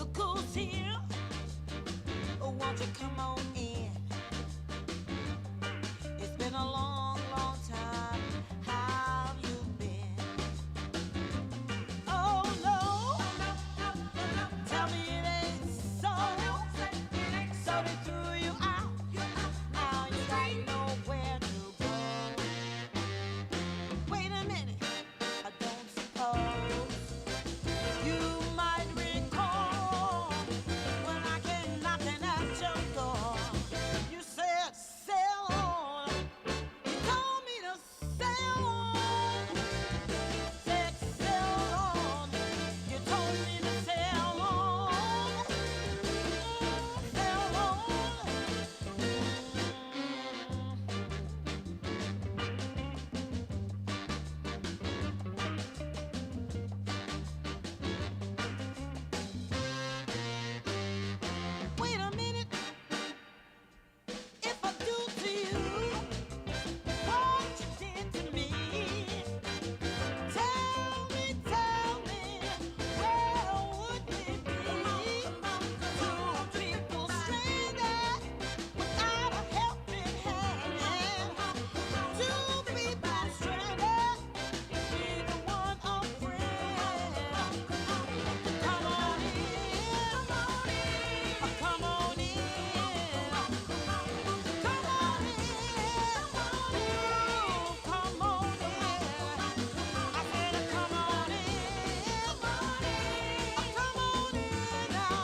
Look who's here. Oh, won't you come on in? It's been a long, long time. How have you been? Oh no, tell me it ain't so. So they threw you out. Now you got nowhere to go. Wait a minute, I don't suppose you might recall when I came knocking at your door. You said sail on. You told me to sail on. Said sail on. You told me to sail on. Sail on. Wait a minute. If I do to you what you did to me, tell me, where would we be? Two people stranded without a helping hand. Two people stranded, neither one a friend. Come on in, come on in. Come on in, come on in. I said, come on in, come on in now.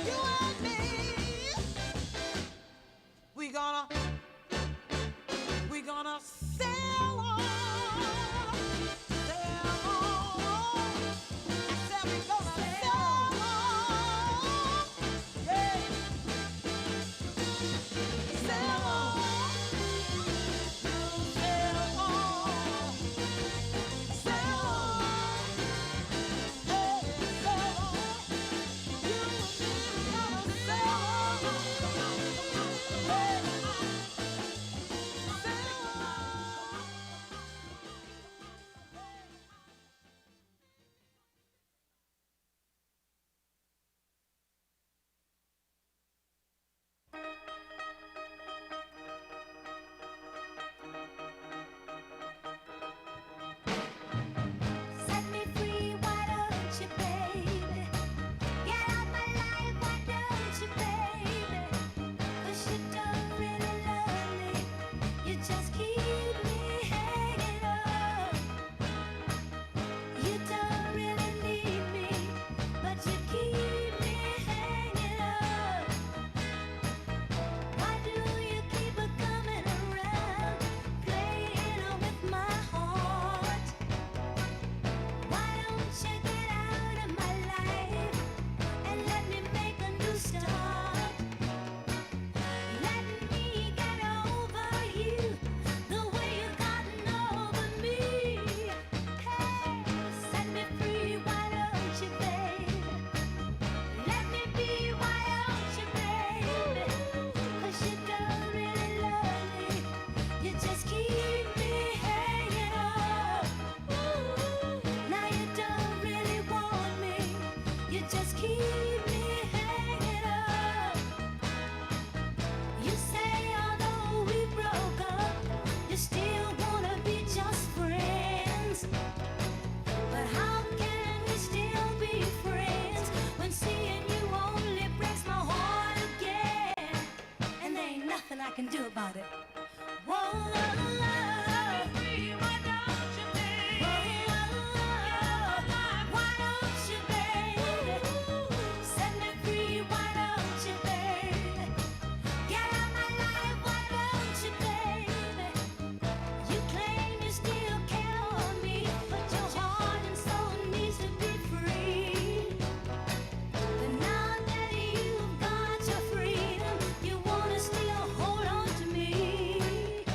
You and me, we gonna sail on, sail on. I said we gonna sail on, yeah. Sail on, sail on, sail on, hey, sail on. You and me gonna sail on, hey, sail on. Set me free, why don't you, baby? Get out my life, why don't you, baby? 'Cause you don't really love me, you just keep me hanging up. You don't really need me, but you keep me hanging up. Why do you keep on coming around, playing with my heart? Why don't you get out of my life and let me make a new start? Let me get over you the way you've gotten over me. Hey, set me free, why don't you, baby? Let me be, why don't you, baby? 'Cause you don't really love me, you just keep me hanging up. Now you don't really want me, you just keep me hanging up. You say although we broke up, you still wanna be just friends. But how can we still be friends when seeing you only breaks my heart again? And there ain't nothing I can do about it. Whoa, why don't you, baby? Why don't you, baby? Set me free, why don't you, baby? Get out my life, why don't you, baby? You claim you still care for me, but your heart and soul needs to be free. But now that you've got your freedom, you wanna still hold on to me.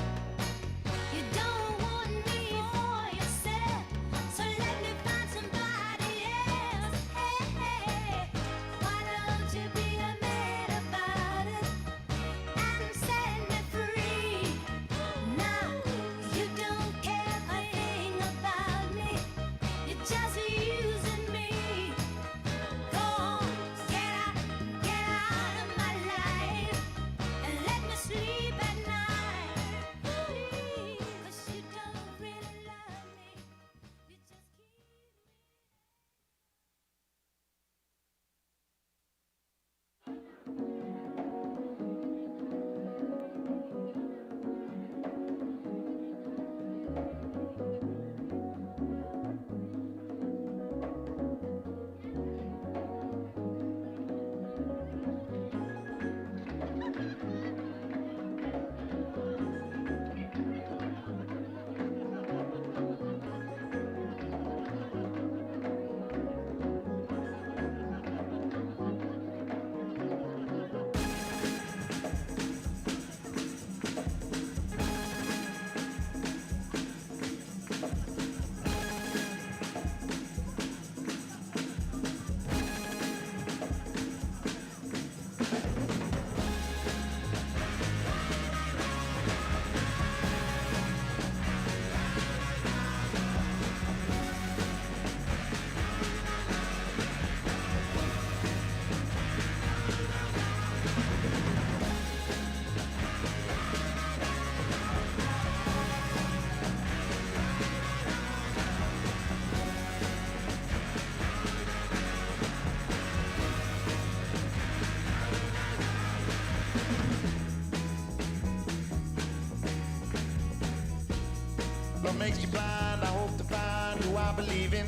What makes you blind? I hope to find who I believe in.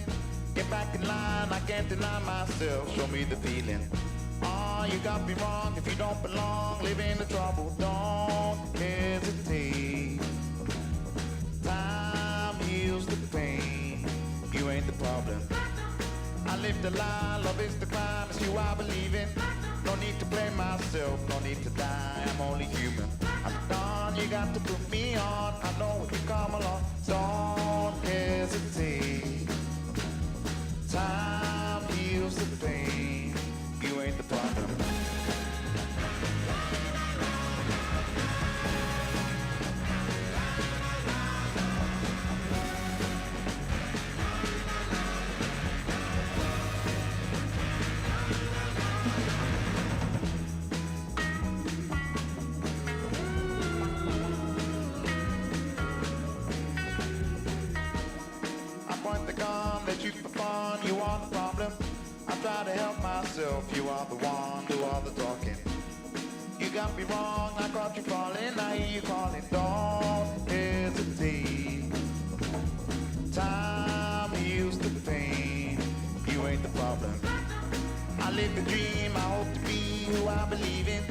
Get back in line, I can't deny myself. Show me the feeling. Oh, you got me wrong. If you don't belong, live in the trouble. Don't hesitate. Time heals the pain. You ain't the problem. I live the lie, love is the crime. It's you I believe in. No need to blame myself, no need to die. I'm only human. I'm done, you got to put me on. I know if you come along, don't hesitate. Time heals the pain. You ain't the problem. That you for fun, you are the problem. I try to help myself, you are the one, do all the talking. You got me wrong, I caught you falling, I hear you calling. Don't hesitate. Time heals the pain. You ain't the problem. I live the dream, I hope to be who I believe in.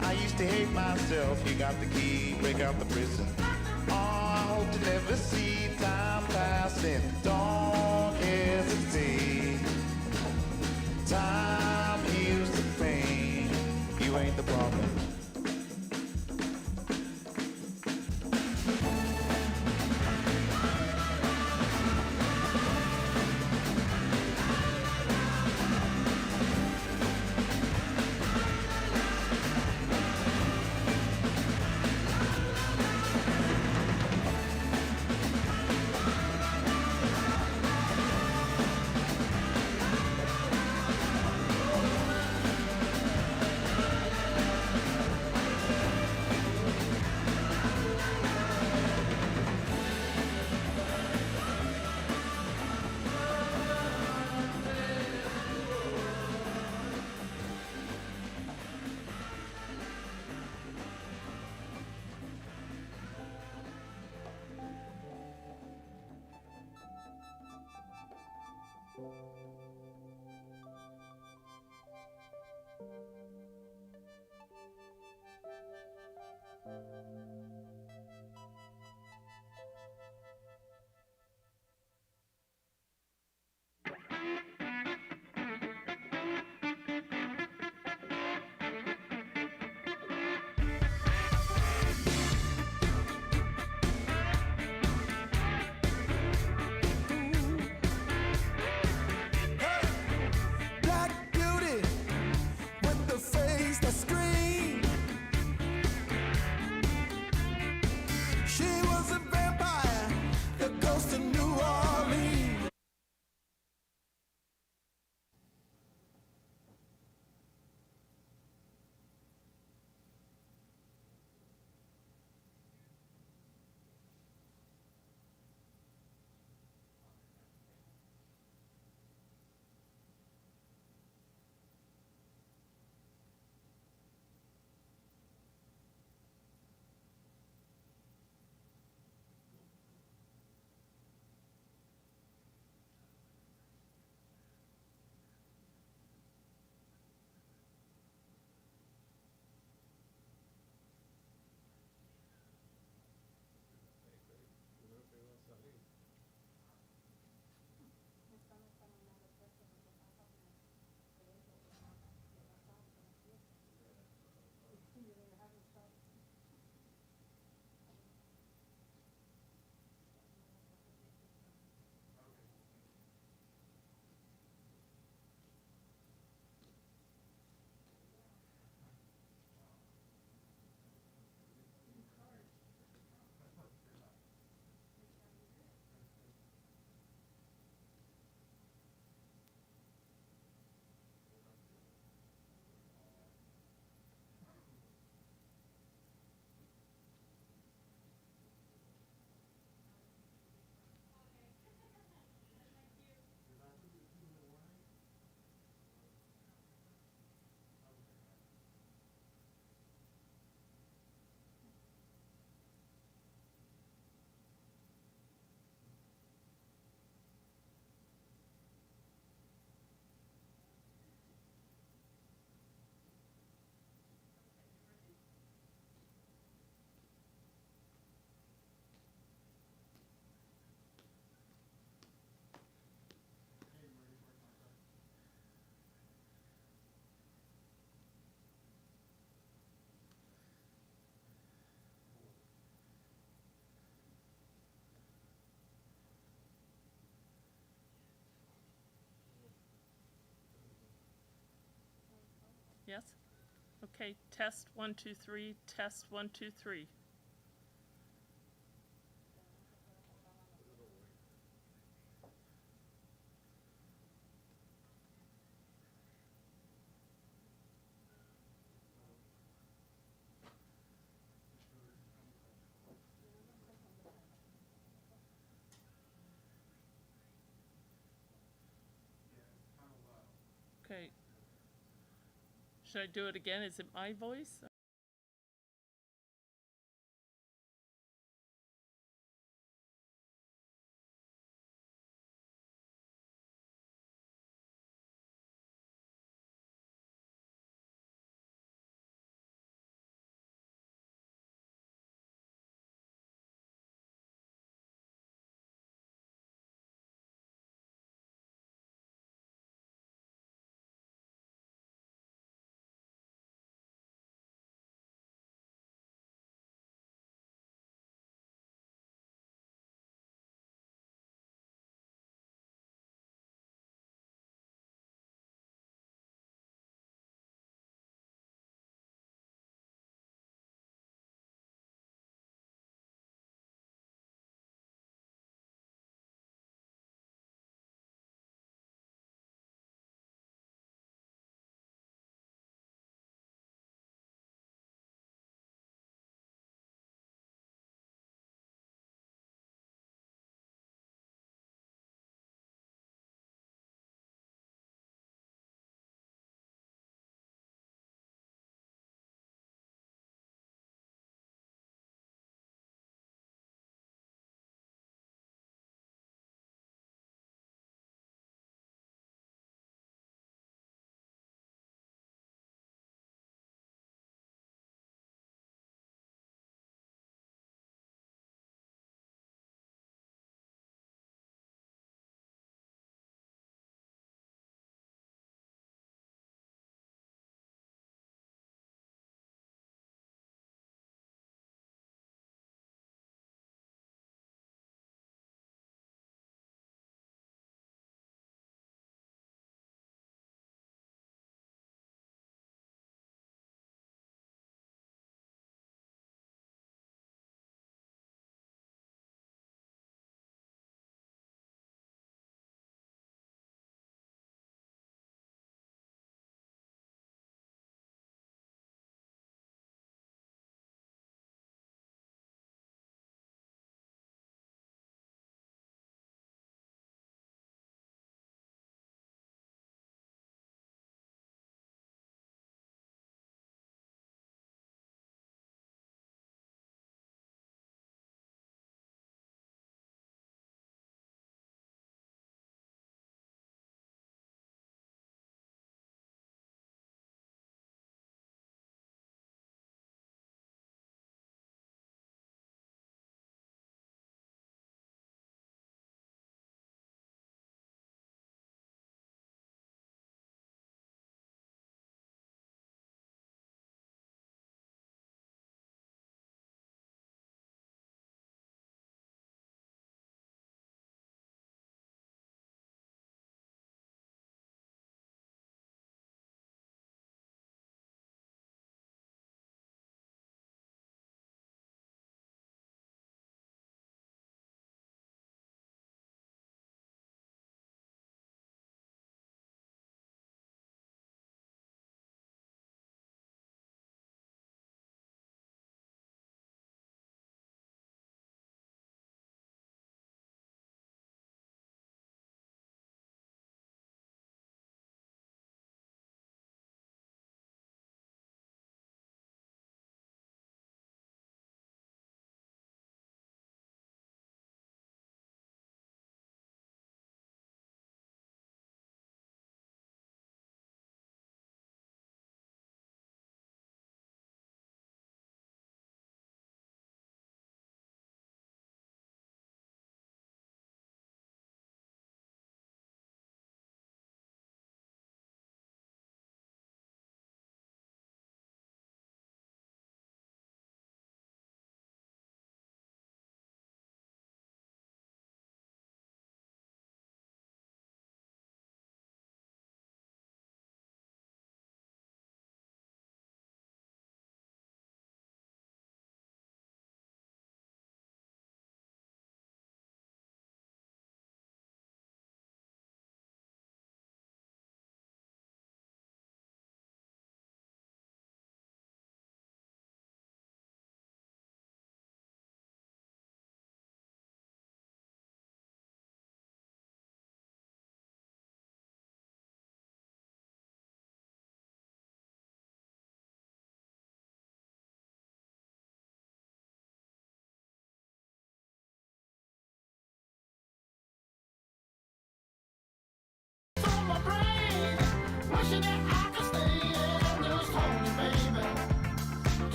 I used to hate myself, you got the key, break out the prison. Oh, I hope to never see time passing. Don't hesitate. Time heals the pain. You ain't the problem. Yes? Okay, test 1, 2, 3, test 1, 2, 3. Okay. Should I do it again? Is it my voice?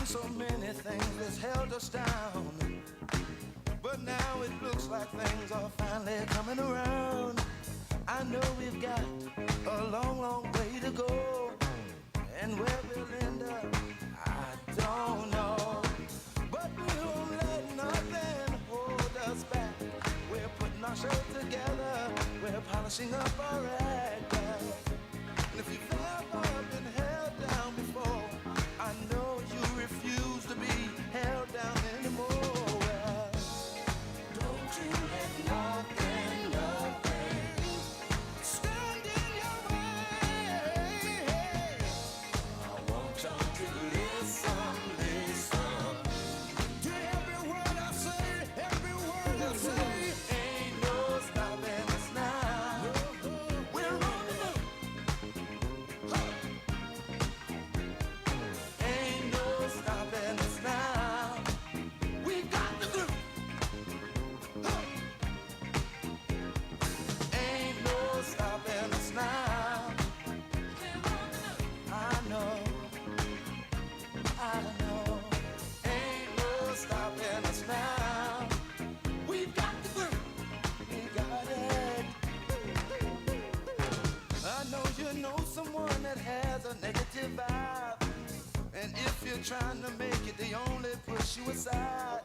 so many things that's held us down. But now it looks like things are finally coming around. I know we've got a long, long way to go. And where we'll end up, I don't know. But we won't let nothing hold us back. We're putting our show together. We're polishing up our act. And if you've ever been held down before, I know you refuse to be held down anymore. Don't you let nothing stand in your way. I want y'all to listen to every word I say, every word I say. Ain't no stopping us now. We're on the move. Ain't no stopping us now. We got the groove. Ain't no stopping us now. I know. Ain't no stopping us now. We've got the groove. We got it. I know you know someone that has a negative vibe. And if you're trying to make it, they only push you aside.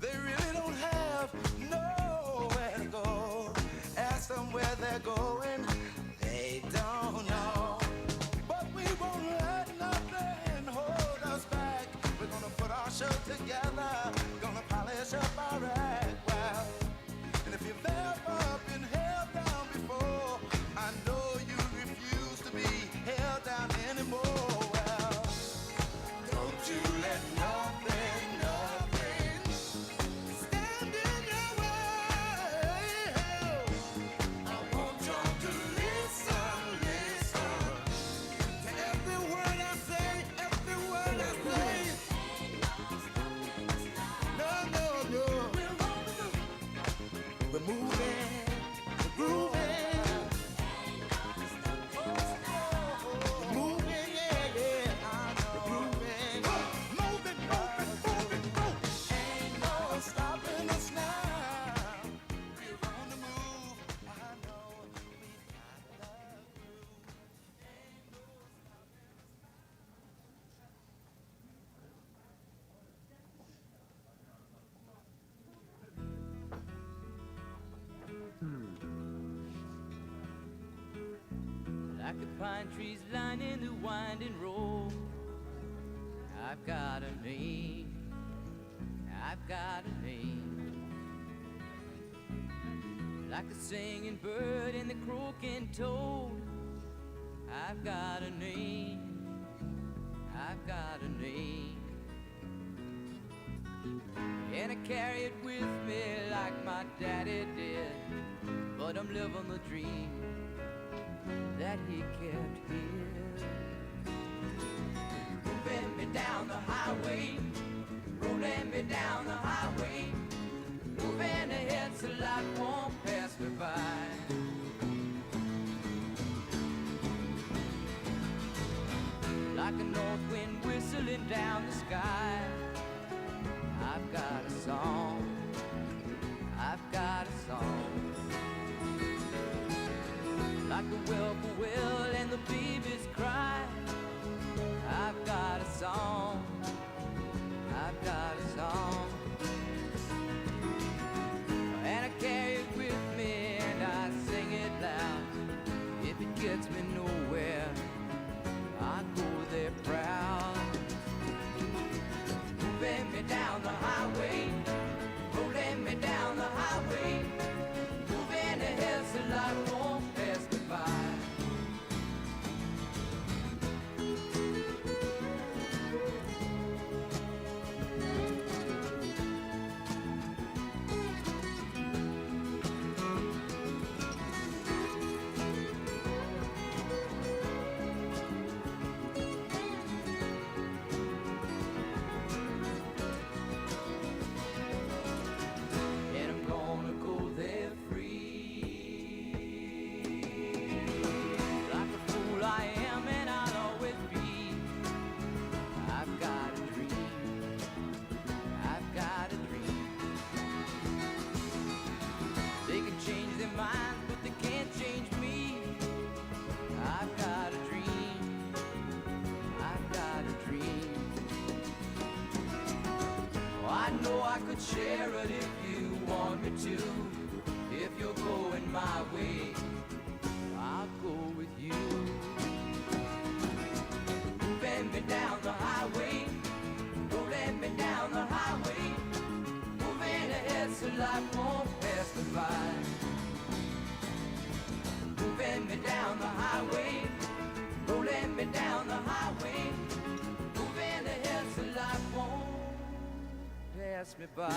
They really don't have nowhere to go. Ask them where they're going, they don't know. But we won't let nothing hold us back. We're gonna put our show together, gonna polish up our act. Well, and if you've ever been held down before, I know you refuse to be held down anymore. Well, don't you let nothing stand in your way. I want y'all to listen to every word I say, every word I say. No. We're moving, we're grooving. Moving, yeah. We're grooving. Moving. Ain't no stopping us now. We're on the move. I know we got the groove. Like the pine trees lining the winding road, I've got a name, I've got a name. Like the singing bird and the croaking toad, I've got a name, I've got a name. And I carry it with me like my daddy did, but I'm living the dream that he kept here. Moving me down the highway, rolling me down the highway, moving ahead so life won't pass me by. Like a north wind whistling down the sky, I've got a song, I've got a song. Like the whippoorwill and the babies cry, I've got a song, I've got a song. And I carry it with me and I sing it loud. If it gets me nowhere, I go there proud. Moving me down the highway, rolling me down the highway, moving ahead so life won't pass me by. I know I could share it if you want me to. If you're going my way, I'll go with you. Bend me down the highway, don't let me down the highway. Moving ahead so life won't pass me by. Moving me down the highway, don't let me down the highway. Moving ahead so life won't pass me by.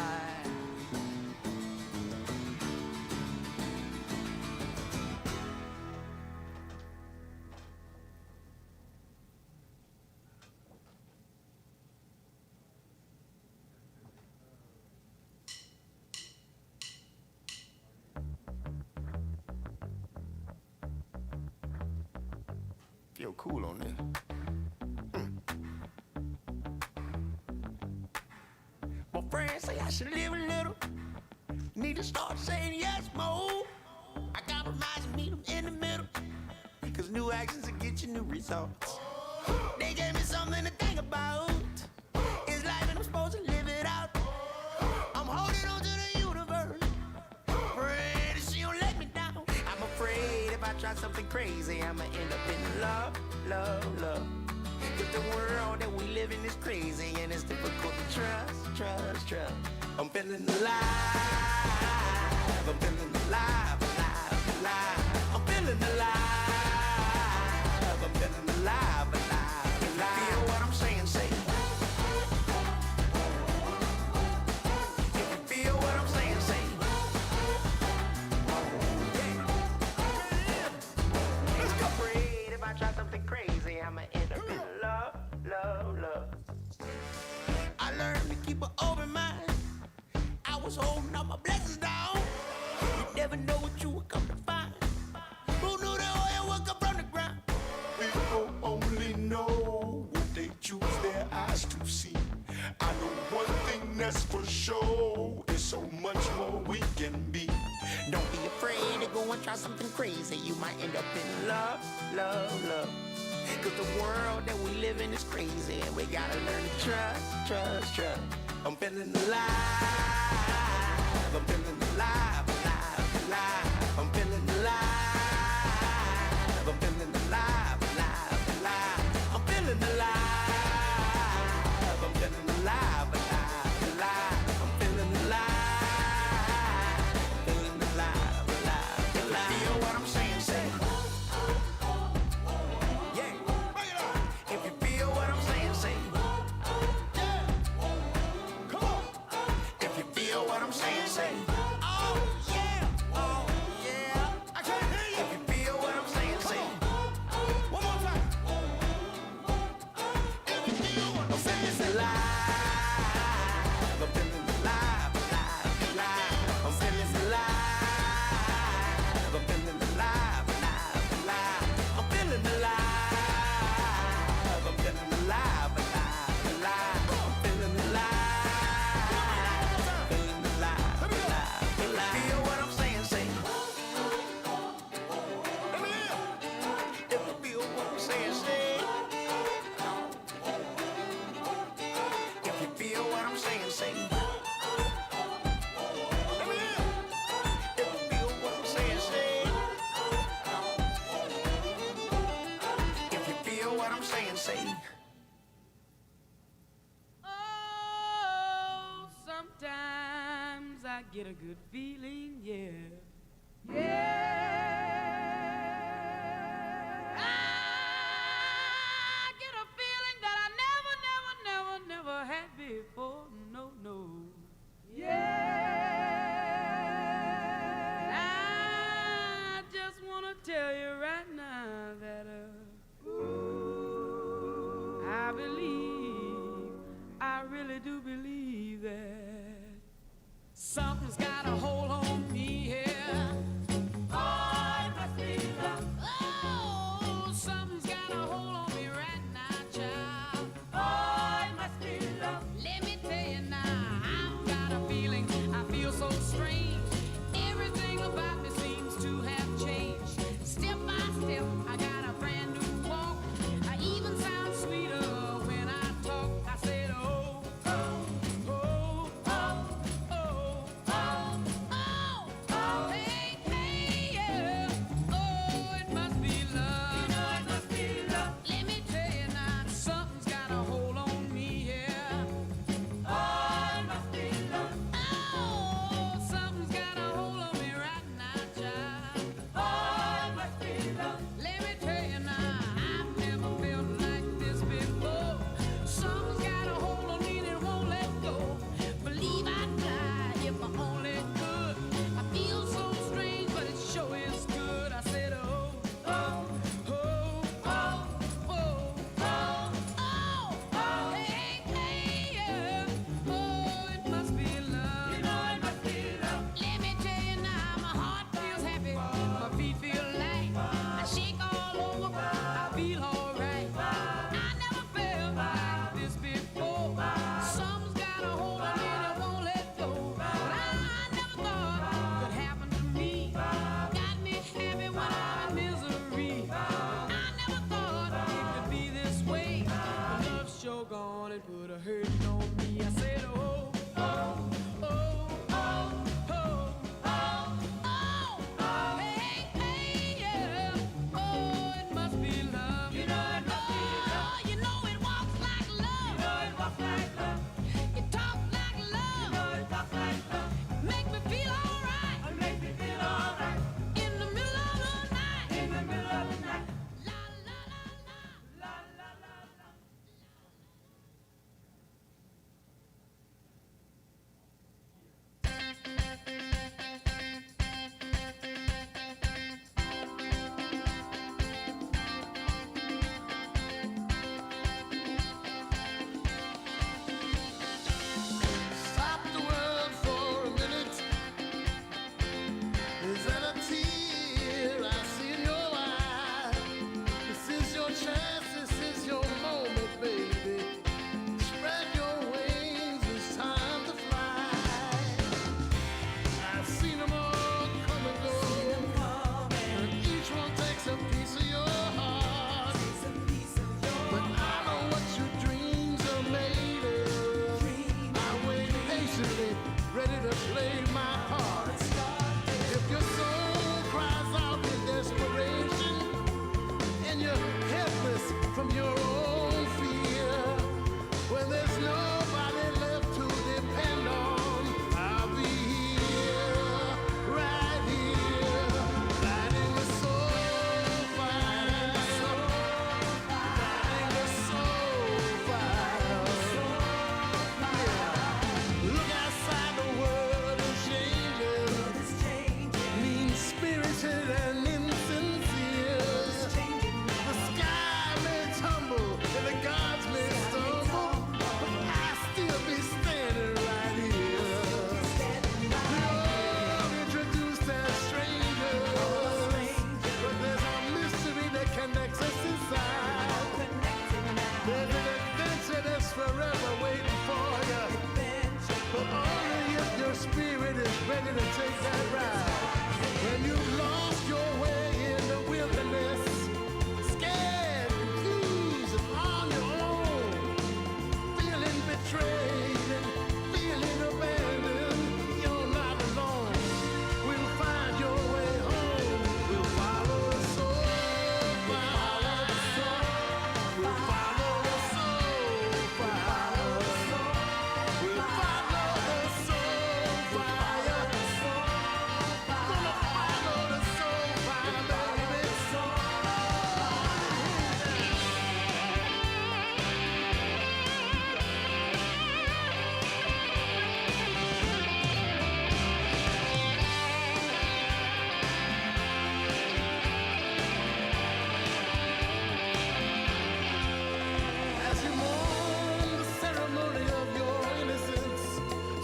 Feel cool on this. My friends say I should live a little. Need to start saying yes more. I compromise and meet them in the middle. Cause new actions will get you new results. They gave me something to think about. It's life and I'm supposed to live it out. I'm holding on to the universe. Pray that she don't let me down. I'm afraid if I try something crazy, I'ma end up in love, love, love. Cause the world that we live in is crazy and it's difficult to trust, trust, trust. I'm feeling alive, I'm feeling alive, alive, alive. I'm feeling alive, I'm feeling alive, alive, alive. Feel what I'm saying, say. If you feel what I'm saying, say. Let's go. Afraid if I try something crazy, I'ma end up in love, love, love. I learned to keep an open mind. I was holding all my blessings down. You never know what you will come to find. Who knew the oil would come from the ground? People only know what they choose their eyes to see. I know one thing that's for sure, is so much more we can be. Don't be afraid to go and try something crazy. You might end up in love, love, love. Cause the world that we live in is crazy and we gotta learn to trust, trust, trust. I'm feeling alive, I'm feeling alive, alive, alive. I'm feeling alive, I'm feeling alive, alive, alive. I'm feeling alive, I'm feeling alive, alive, alive. I'm feeling alive, feeling alive, alive, alive. Feel what I'm saying, say. Yeah, bring it on. If you feel what I'm saying, say. Yeah, come on. If you feel what I'm saying, say. Oh yeah, oh yeah. I can't hear you. If you feel what I'm saying, say. One more time. If you feel what I'm saying, say. I'm feeling alive, alive, alive. I'm feeling alive, I'm feeling alive, alive, alive. I'm feeling alive, I'm feeling alive, alive, alive. I'm feeling alive, feeling alive, alive, alive. Feel what I'm saying, say. Let me hear. If you feel what I'm saying, say. If you feel what I'm saying, say. Let me hear. If you feel what I'm saying, say. If you feel what I'm saying, say. Oh, sometimes I get a good feeling, yeah. Yeah. I get a feeling that I never, never, never, never had before. No, no. Yeah. I just wanna tell you right now that I believe, I really do believe that something's got a hold on me here. Oh, it must be love. Oh, something's got a hold on me right now, child. Oh, it must be love. Let me tell you now, I've got a feeling, I feel so strange. Everything about me seems to have changed. Step by step, I got a brand new walk. I even sound sweeter when I talk. I said, oh, oh, oh,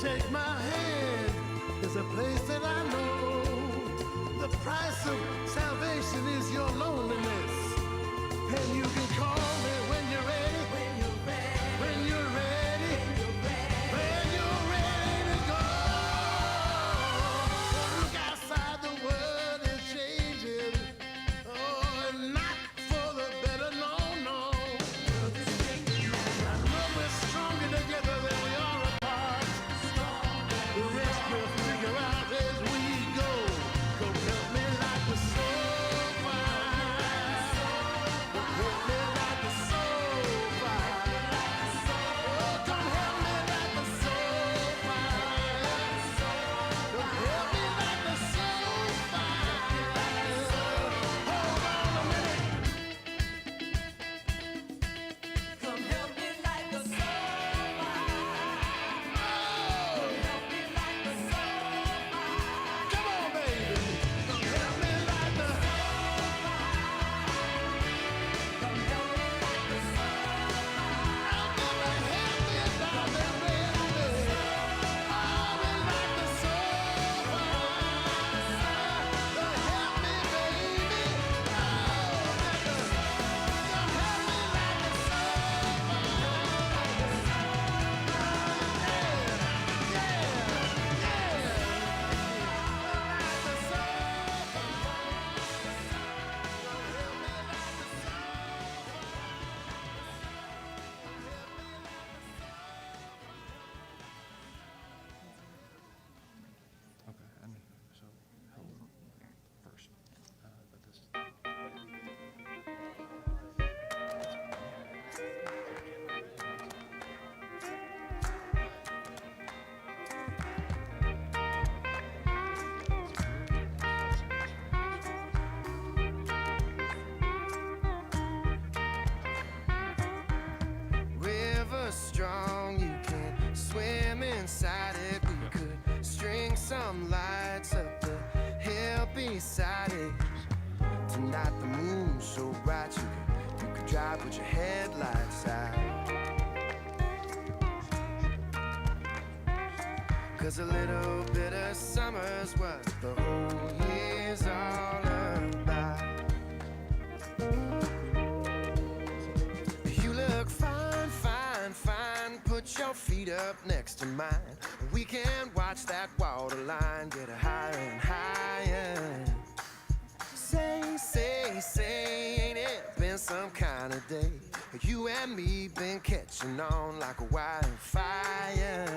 take my hand. There's a place that I know. The price of salvation is your loneliness. And you can call me when you're ready. When you're ready. When you're ready. When you're ready to go. Look outside, the world is changing. Oh, and not for the better, no, no. I know we're stronger together than we are apart. The rest we'll figure out as we go. Go help me like the soul fire. Go help me like the soul fire. Oh, come help me like the soul fire. Come help me like the soul fire. Hold on a minute. Come help me like the soul fire. Come help me like the soul fire. Come on, baby. Come help me like the Come help me like the soul Okay, and so hold on first. But this. River strong, you can swim inside it. We could string some lights up the hill beside it. Tonight the moon's so bright, you could drive with your headlights out. 'Cause a little bit of summer's what the whole year's all about. You look fine, fine, fine. Put your feet up next to mine. We can watch that waterline get higher and higher. Say, ain't it been some kind of day? You and me been catching on like a wildfire.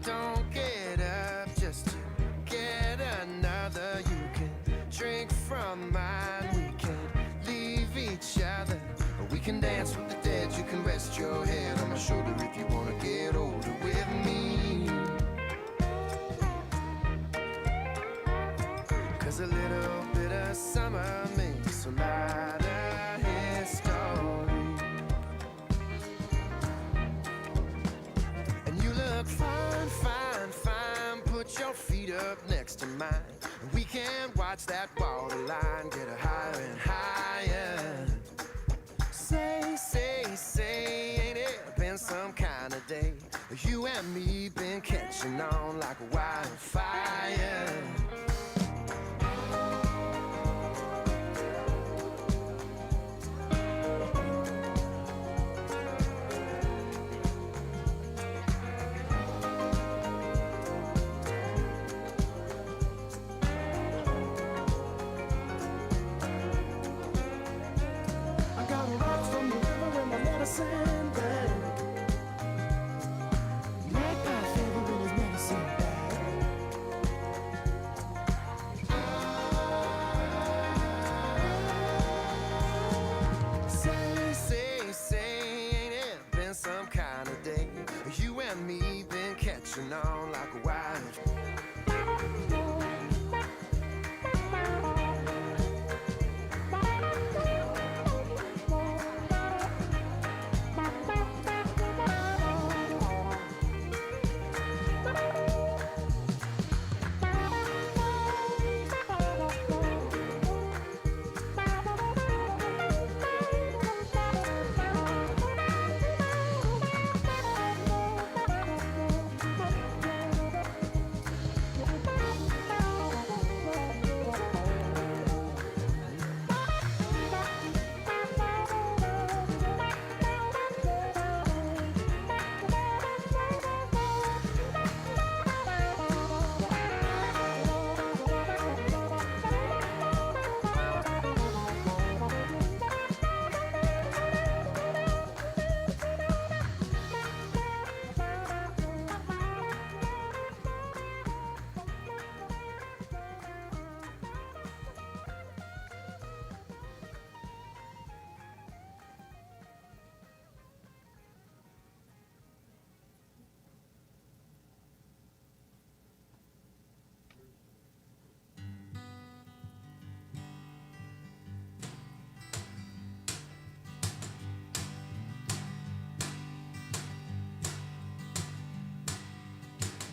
Don't get up just to get another. You can drink from mine. We can leave each other. Or we can dance with the dead. You can rest your head on my shoulder if you wanna get older with me. 'Cause a little bit of summer makes a lot of history. And you look fine, fine, fine. Put your feet up next to mine. And we can watch that waterline get higher and higher. Say, ain't it been some kind of day? You and me been catching on like a wildfire. I got a rock from the river in my medicine bag. Magpie fever in his medicine bag.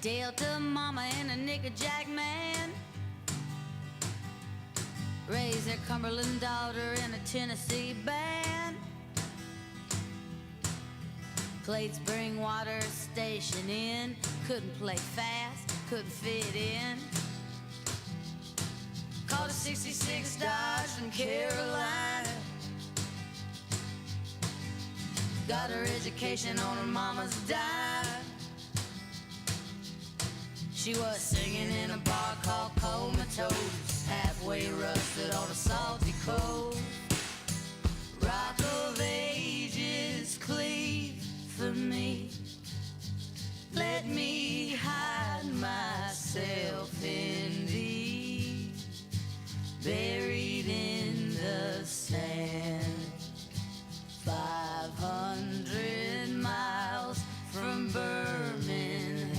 Delta mama and a knickerjack man raised their Cumberland daughter in a Tennessee band. Played spring water station in, couldn't play fast, couldn't fit in. Called a 66 Dodge from Carolina. Got her education on her mama's dime. She was singing in a bar called Comatose, halfway rusted on a salty coal. Rock of ages cleave for me. Let me hide myself in thee, buried in the sand. 500 miles from Birmingham.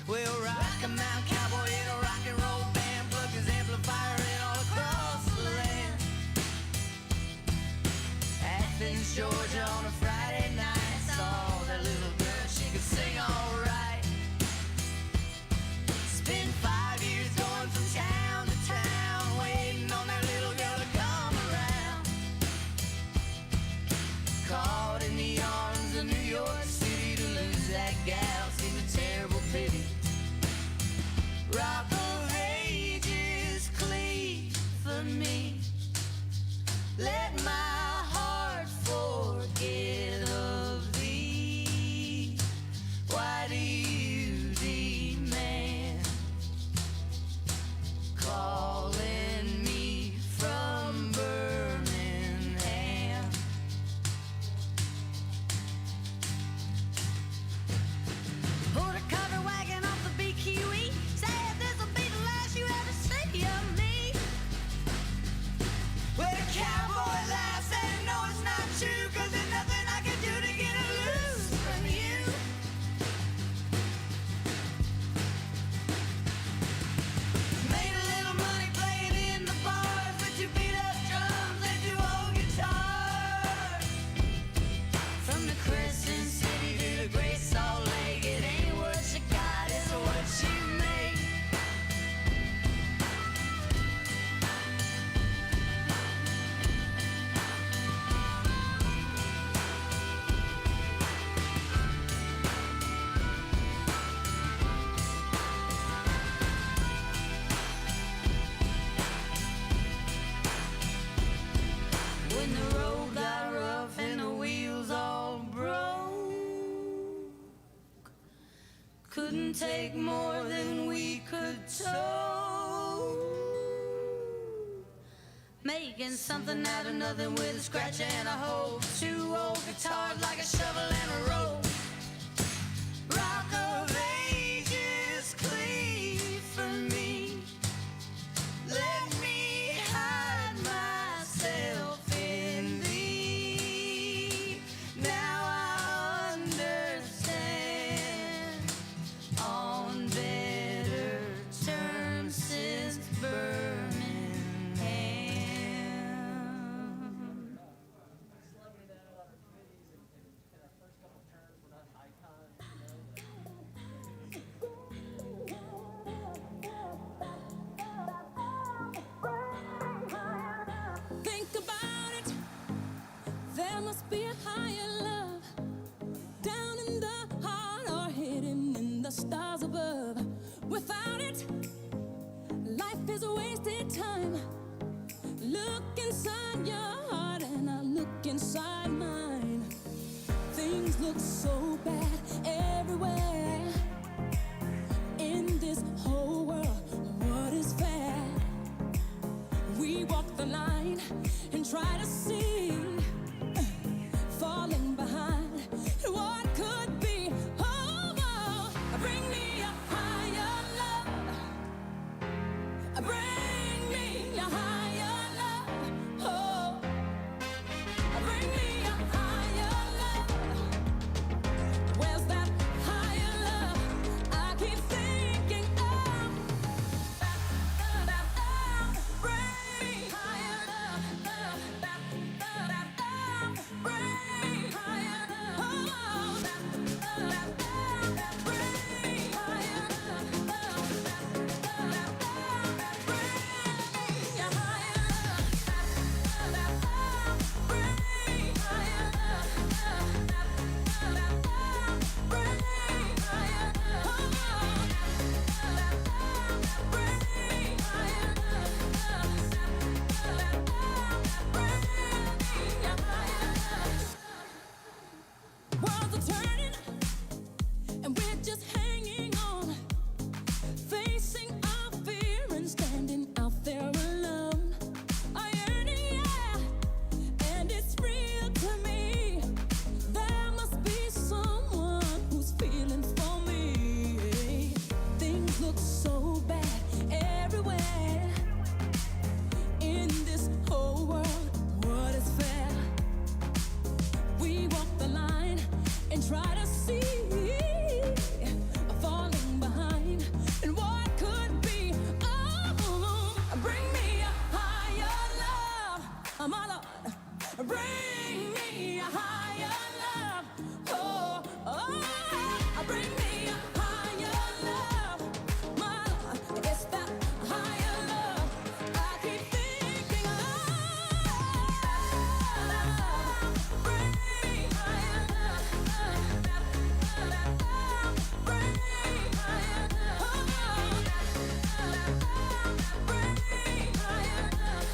Well, rock a mountain cowboy in a rock and roll band, plug his amplifier in all across the land. Athens, Georgia on a Friday night, saw that little girl, she could sing all right. Spent 5 years going from town to town, waiting on that little girl to come around. Caught in the arms of New York City, to lose that gal seemed a terrible pity. Rock of ages cleave for me. Let my heart forget of thee. Why do you demand calling me from Birmingham? Pulled a cover wagon off the BQE, said this'll be the last you ever see of me. Well, the cowboy laughed, said no, it's not true, 'cause there's nothing I can do to get her loose from you. Made a little money playing in the bars, but you beat up drums and you old guitars. From the Crescent City to the Great Salt Lake, it ain't what you got, it's what you make. When the road got rough and the wheels all broke, couldn't take more than we could tow. Making something out of nothing with a scratch and a hole. 2 old guitars like a shovel and a rope. Rock of ages cleave for me. Let me hide myself in thee. Now I understand, on better terms since Birmingham. looks so bad everywhere in this whole world. What is fair? We walk the line and try to see, falling behind, and what could be. Oh, bring me a higher love, my Lord. Bring me a higher love. Oh, oh, bring me a higher love, my Lord. It's that higher love I keep thinking of. Bring me higher love. Bring me higher love. Bring me higher love.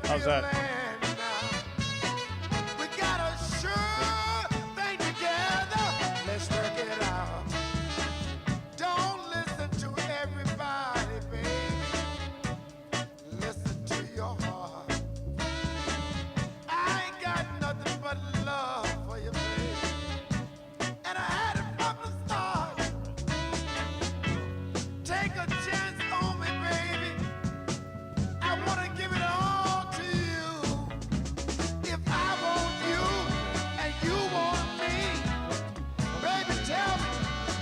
How's that? We got a sure thing together. Let's work it out. Don't listen to everybody, baby. Listen to your heart. I ain't got nothing but love for you, baby. And I had it from the start. Take a chance on me, baby. I wanna give it all to you. If I want you and you want me, baby, tell me,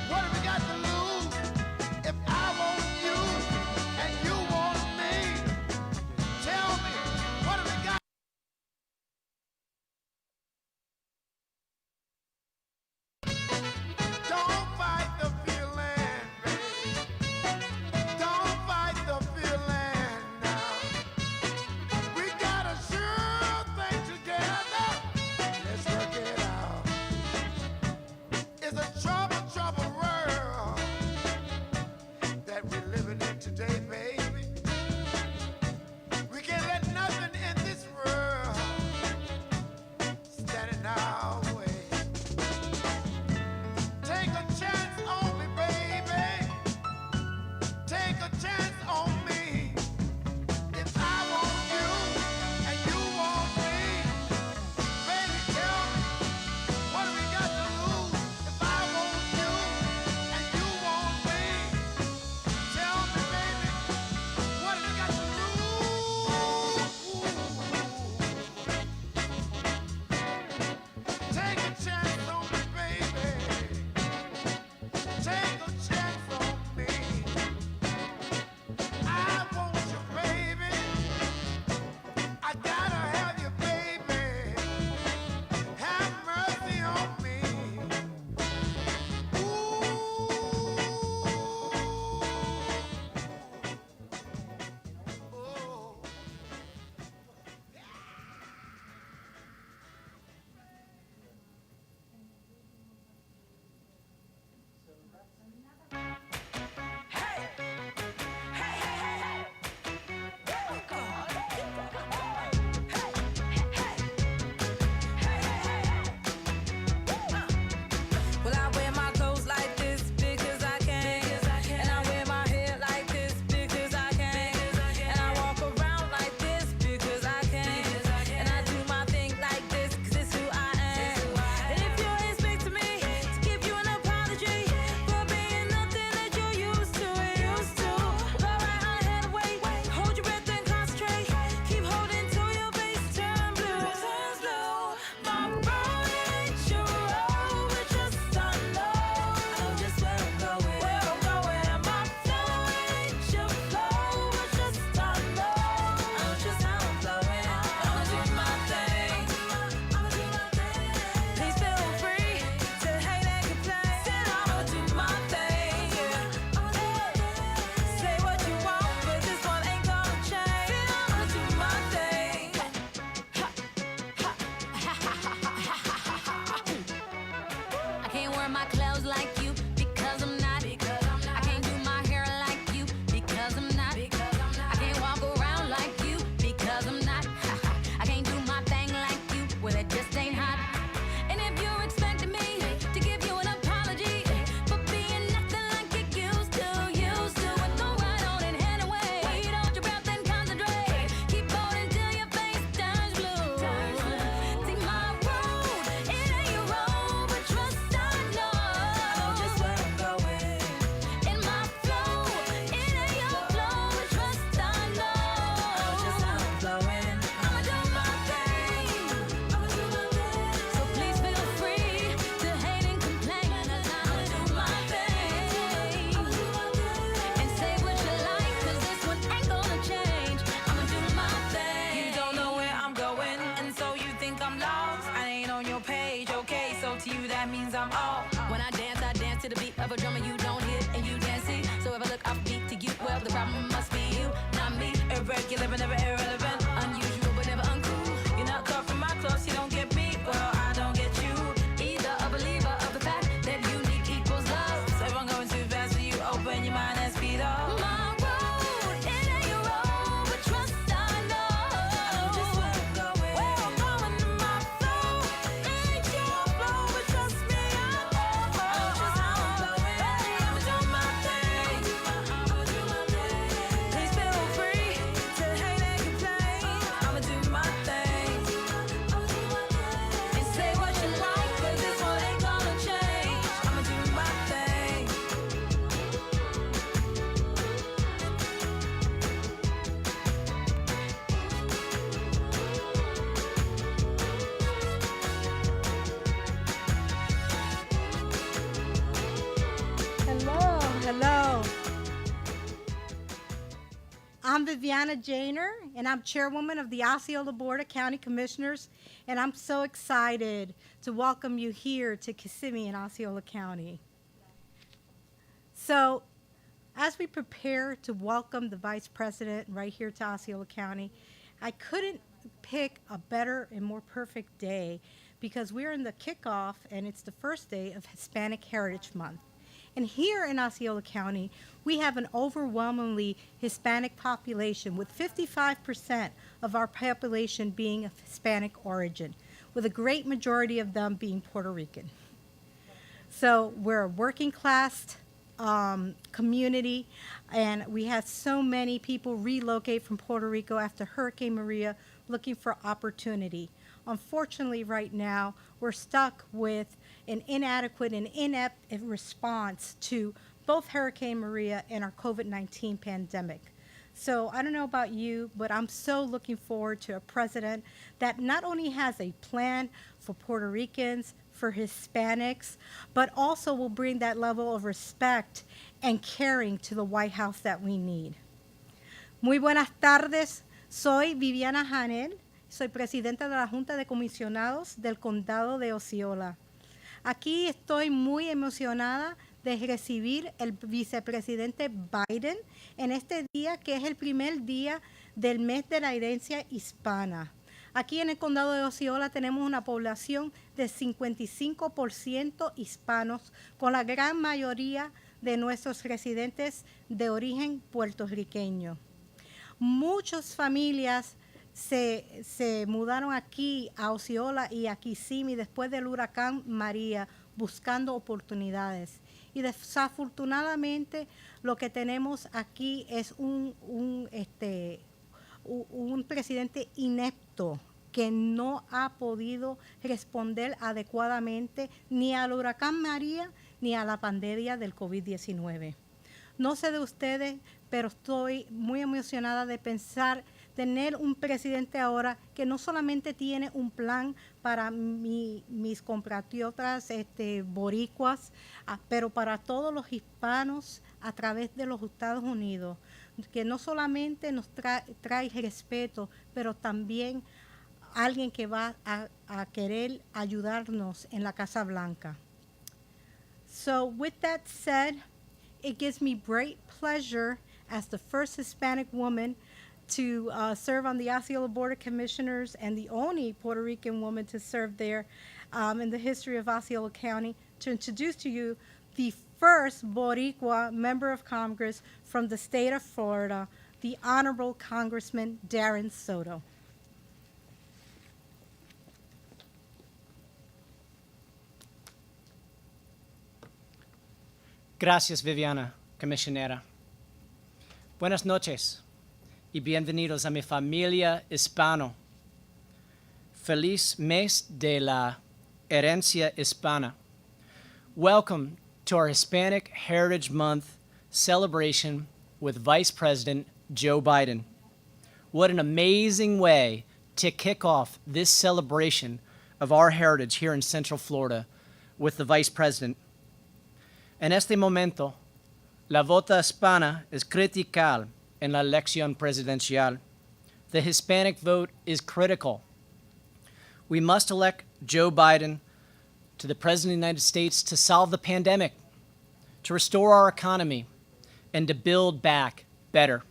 what have we got to lose? If I want you and you want me, tell me, what have we got? Don't fight the feeling, baby. Don't fight the feeling now. We got a sure thing together. Let's work it out. It's a trouble world that we're living in today, baby. We can't let nothing in this world stand in our way. Take a chance on me, baby. Take a chance on me. If I want you and you want me, baby, tell me, what have we got to lose? If I want you and you want me, tell me, baby, what have we got to lose? that means I'm all. When I dance to the beat of a drummer you don't hear and you dance see. So if I look offbeat to you, well, the problem must be you, not me. Irregular but never irrelevant, unusual but never uncool. You're not cut from my clothes, you don't get me, well, I don't get you. Either a believer of the fact that unique equals love. So if I'm going too fast for you, open your mind and speed up. My road, it ain't your road, but trust I know. Just where I'm going in my flow. Ain't your flow, but trust me, I know. Just how I'm going, I'ma do my thing. Please feel free to hate and complain. I'ma do my thing. And say what you like, 'cause this one ain't gonna change. I'ma do my thing. Hello, hello. I'm Viviana Janer, and I'm chairwoman of the Osceola Board of County Commissioners, and I'm so excited to welcome you here to Kissimmee in Osceola County. So, as we prepare to welcome the Vice President right here to Osceola County, I couldn't pick a better and more perfect day because we're in the kickoff, and it's the first day of Hispanic Heritage Month. And here in Osceola County, we have an overwhelmingly Hispanic population, with 55% of our population being of Hispanic origin, with a great majority of them being Puerto Rican. So we're a working class community, and we had so many people relocate from Puerto Rico after Hurricane Maria looking for opportunity. Unfortunately, right now, we're stuck with an inadequate and inept response to both Hurricane Maria and our COVID-19 pandemic. So I don't know about you, but I'm so looking forward to a president that not only has a plan for Puerto Ricans, for Hispanics, but also will bring that level of respect and caring to the White House that we need. Muy buenas tardes. Soy Viviana Janel. Soy presidenta de la Junta de Comisionados del Condado de Osceola. Aquí estoy muy emocionada de recibir el vicepresidente Biden en este día, que es el primer día del mes de la herencia hispana. Aquí en el condado de Osceola tenemos una población de 55% hispanos, con la gran mayoría de nuestros residentes de origen puertorriqueño. Muchas familias se mudaron aquí a Osceola y a Kissimmee después del huracán María, buscando oportunidades. Y desafortunadamente lo que tenemos aquí es un presidente inepto que no ha podido responder adecuadamente ni al huracán María ni a la pandemia del COVID-19. No sé de ustedes, pero estoy muy emocionada de pensar tener un presidente ahora que no solamente tiene un plan para mis compatriotas boricuas, pero para todos los hispanos a través de los Estados Unidos, que no solamente nos trae respeto, pero también alguien que va a querer ayudarnos en la Casa Blanca. So with that said, it gives me great pleasure as the first Hispanic woman to serve on the Osceola Board of Commissioners and the only Puerto Rican woman to serve there in the history of Osceola County, to introduce to you the first Boricua member of Congress from the state of Florida, the Honorable Congressman Darren Soto. Gracias, Viviana, comisionera. Buenas noches y bienvenidos a mi familia hispano. Feliz mes de la herencia hispana. Welcome to our Hispanic Heritage Month celebration with Vice President Joe Biden. What an amazing way to kick off this celebration of our heritage here in Central Florida with the Vice President. En este momento, la vota hispana es critical en la elección presidencial. The Hispanic vote is critical. We must elect Joe Biden to the President of the United States to solve the pandemic, to restore our economy, and to build back better.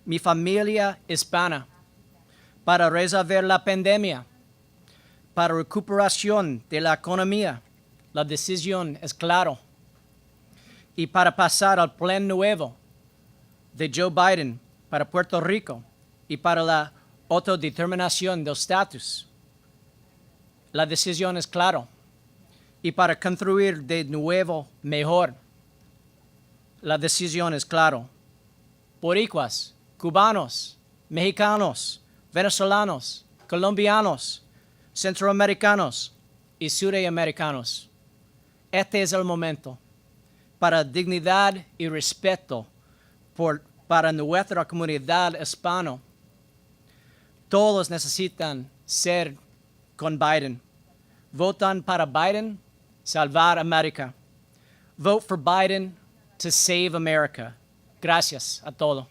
Mi familia hispana, para resolver la pandemia, para recuperación de la economía, la decisión es claro. Y para pasar al plan nuevo de Joe Biden para Puerto Rico y para la autodeterminación del estatus, la decisión es claro. Y para construir de nuevo mejor, la decisión es claro. Boricuas, cubanos, mexicanos, venezolanos, colombianos, centroamericanos y sudamericanos. Este es el momento para dignidad y respeto para nuestra comunidad hispana. Todos necesitan ser con Biden. Votan para Biden, salvar América. Vote for Biden to save America. Gracias a todos.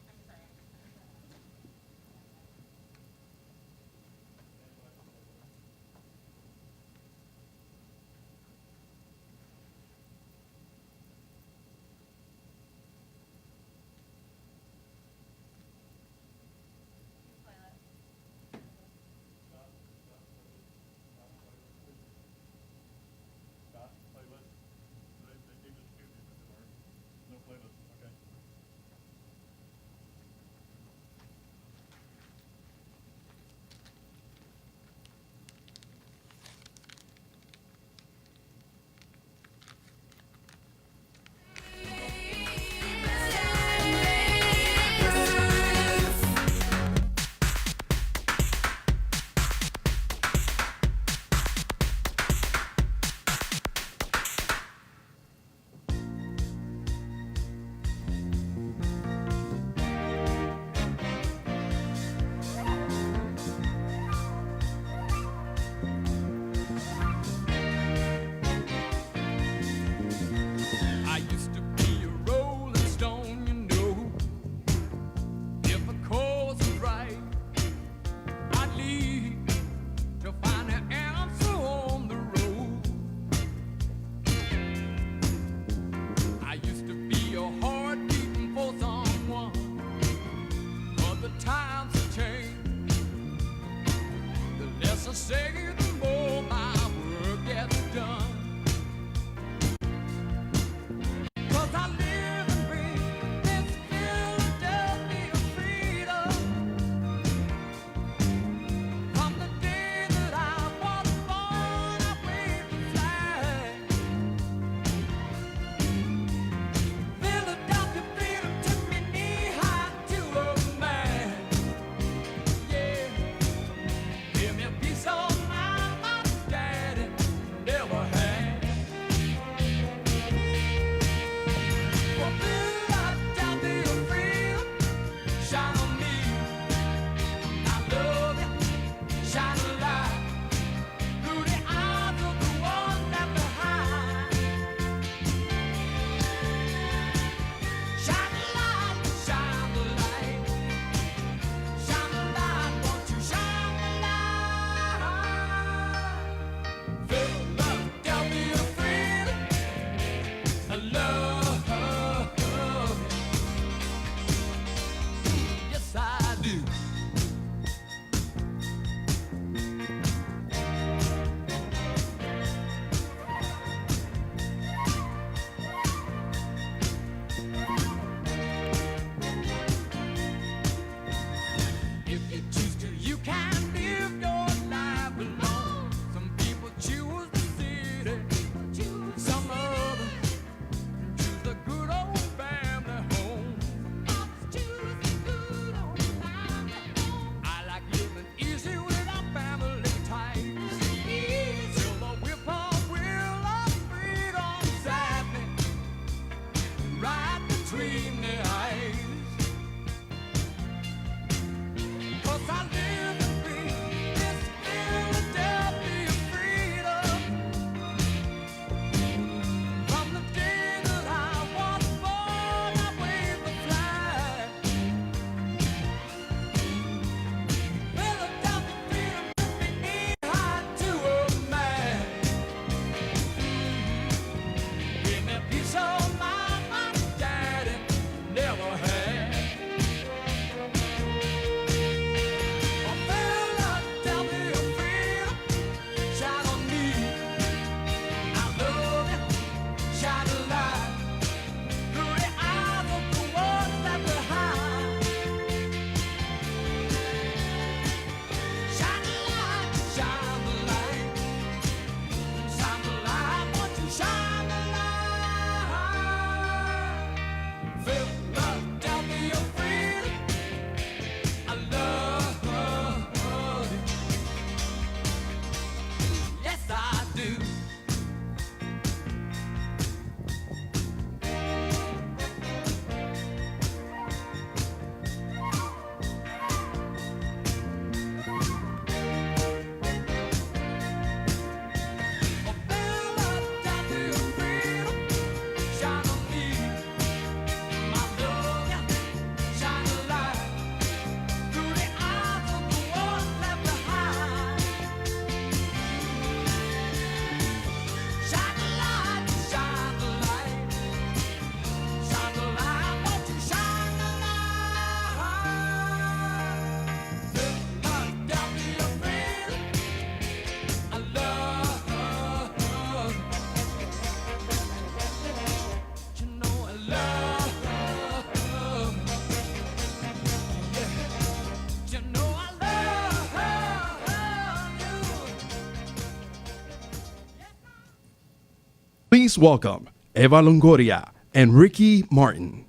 Please welcome Eva Longoria and Ricky Martin.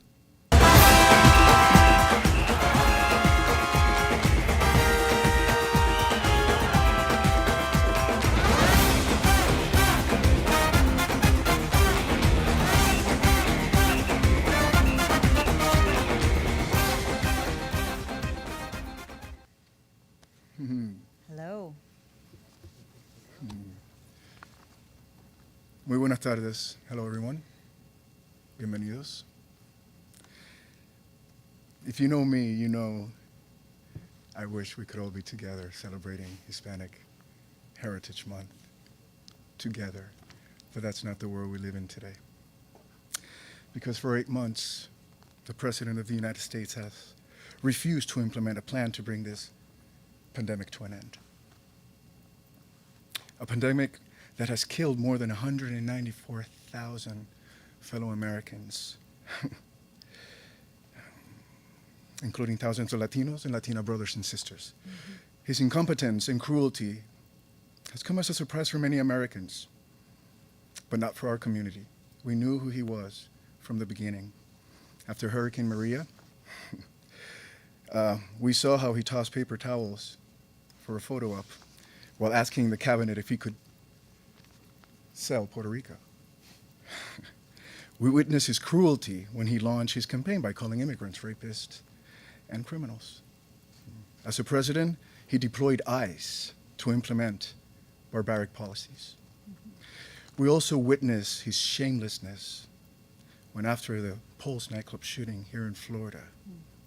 Hello. Muy buenas tardes. Hello, everyone. Bienvenidos. If you know me, you know I wish we could all be together celebrating Hispanic Heritage Month together, but that's not the world we live in today. Because for 8 months, the President of the United States has refused to implement a plan to bring this pandemic to an end. A pandemic that has killed more than 194,000 fellow Americans, including thousands of Latinos and Latina brothers and sisters. Mm-hmm. His incompetence and cruelty has come as a surprise for many Americans, but not for our community. We knew who he was from the beginning. After Hurricane Maria, we saw how he tossed paper towels for a photo op while asking the cabinet if he could sell Puerto Rico. We witnessed his cruelty when he launched his campaign by calling immigrants rapists and criminals. As a president, he deployed ICE to implement barbaric policies. We also witnessed his shamelessness when, after the Pulse nightclub shooting here in Florida,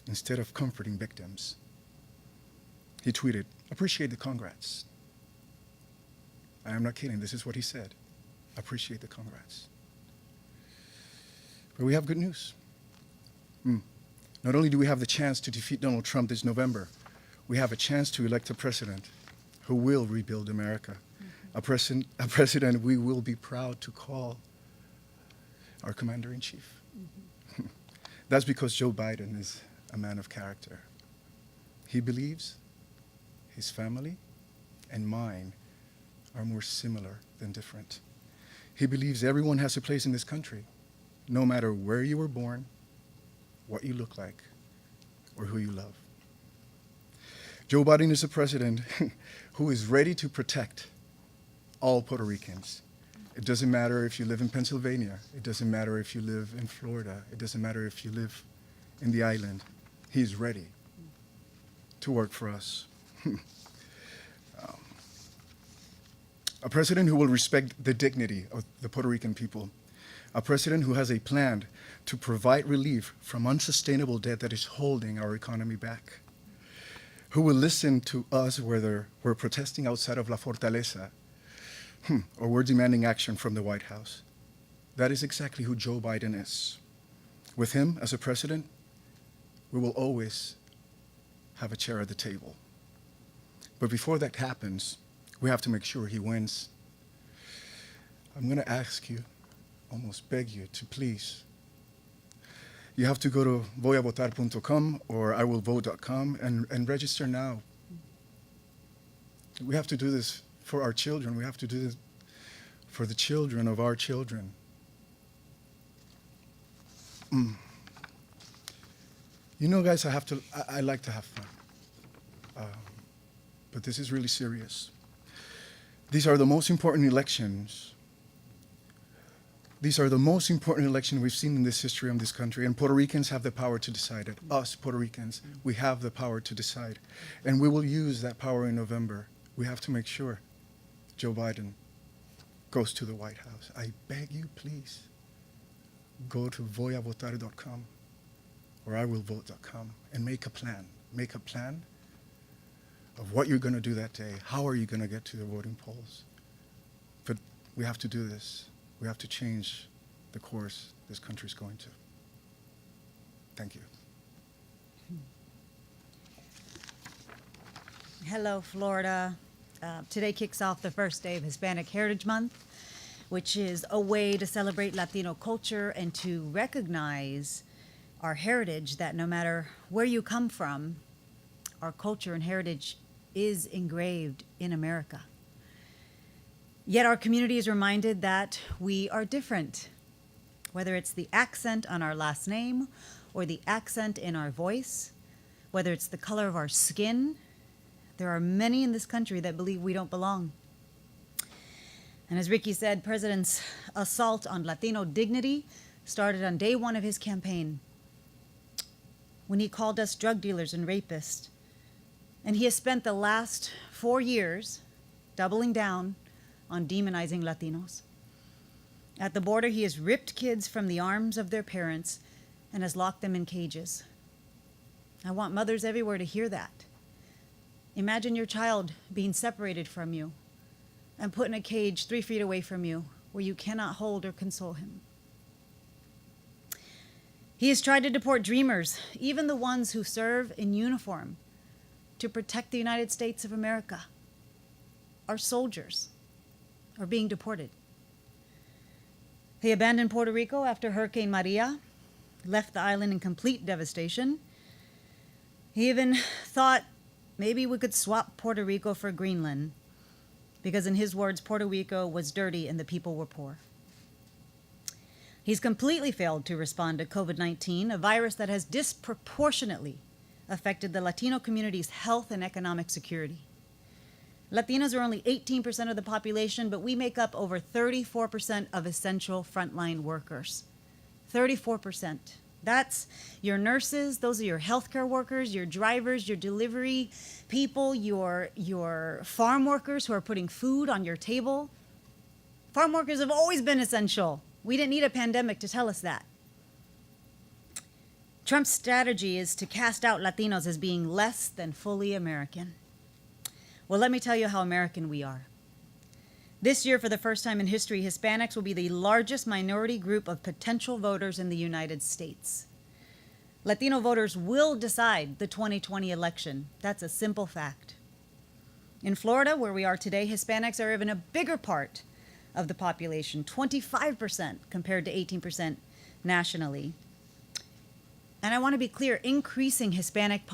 instead of comforting victims, he tweeted, "Appreciate the congrats." I am not kidding, this is what he said. Appreciate the congrats. But we have good news. Not only do we have the chance to defeat Donald Trump this November, we have a chance to elect a president who will rebuild America. A president we will be proud to call our commander-in-chief. That's because Joe Biden is a man of character. He believes his family and mine are more similar than different. He believes everyone has a place in this country, no matter where you were born, what you look like, or who you love. Joe Biden is a president who is ready to protect all Puerto Ricans. It doesn't matter if you live in Pennsylvania. It doesn't matter if you live in Florida. It doesn't matter if you live in the island. He's ready to work for us. A president who will respect the dignity of the Puerto Rican people. A president who has a plan to provide relief from unsustainable debt that is holding our economy back. Who will listen to us whether we're protesting outside of La Fortaleza or we're demanding action from the White House. That is exactly who Joe Biden is. With him as a president, we will always have a chair at the table. But before that happens, we have to make sure he wins. I'm going to ask you, almost beg you, to please. You have to go to voyavotar.com or iwillvote.com and register now. We have to do this for our children. We have to do this for the children of our children. You know, guys, I like to have fun. But this is really serious. These are the most important elections. These are the most important elections we've seen in this history of this country, and Puerto Ricans have the power to decide it. Us, Puerto Ricans, we have the power to decide. And we will use that power in November. We have to make sure Joe Biden goes to the White House. I beg you, please, go to voyavotar.com or iwillvote.com and make a plan. Make a plan of what you're going to do that day. How are you going to get to the voting polls? But we have to do this. We have to change the course this country's going to. Thank you. Hello, Florida. Today kicks off the first day of Hispanic Heritage Month, which is a way to celebrate Latino culture and to recognize our heritage, that no matter where you come from, our culture and heritage is engraved in America. Yet our community is reminded that we are different, whether it's the accent on our last name or the accent in our voice, whether it's the color of our skin. There are many in this country that believe we don't belong. And as Ricky said, President's assault on Latino dignity started on day one of his campaign, when he called us drug dealers and rapists. And he has spent the last 4 years doubling down on demonizing Latinos. At the border, he has ripped kids from the arms of their parents and has locked them in cages. I want mothers everywhere to hear that. Imagine your child being separated from you and put in a cage 3 feet away from you where you cannot hold or console him. He has tried to deport dreamers, even the ones who serve in uniform to protect the United States of America. Our soldiers are being deported. He abandoned Puerto Rico after Hurricane Maria, left the island in complete devastation. He even thought maybe we could swap Puerto Rico for Greenland, because in his words, Puerto Rico was dirty and the people were poor. He's completely failed to respond to COVID-19, a virus that has disproportionately affected the Latino community's health and economic security. Latinos are only 18% of the population, but we make up over 34% of essential frontline workers. 34%. That's your nurses, those are your healthcare workers, your drivers, your delivery people, your farm workers who are putting food on your table. Farm workers have always been essential. We didn't need a pandemic to tell us that. Trump's strategy is to cast out Latinos as being less than fully American. Well, let me tell you how American we are. This year, for the first time in history, Hispanics will be the largest minority group of potential voters in the United States. Latino voters will decide the 2020 election. That's a simple fact. In Florida, where we are today, Hispanics are even a bigger part of the population, 25% compared to 18% nationally. And I want to be clear, increasing Hispanic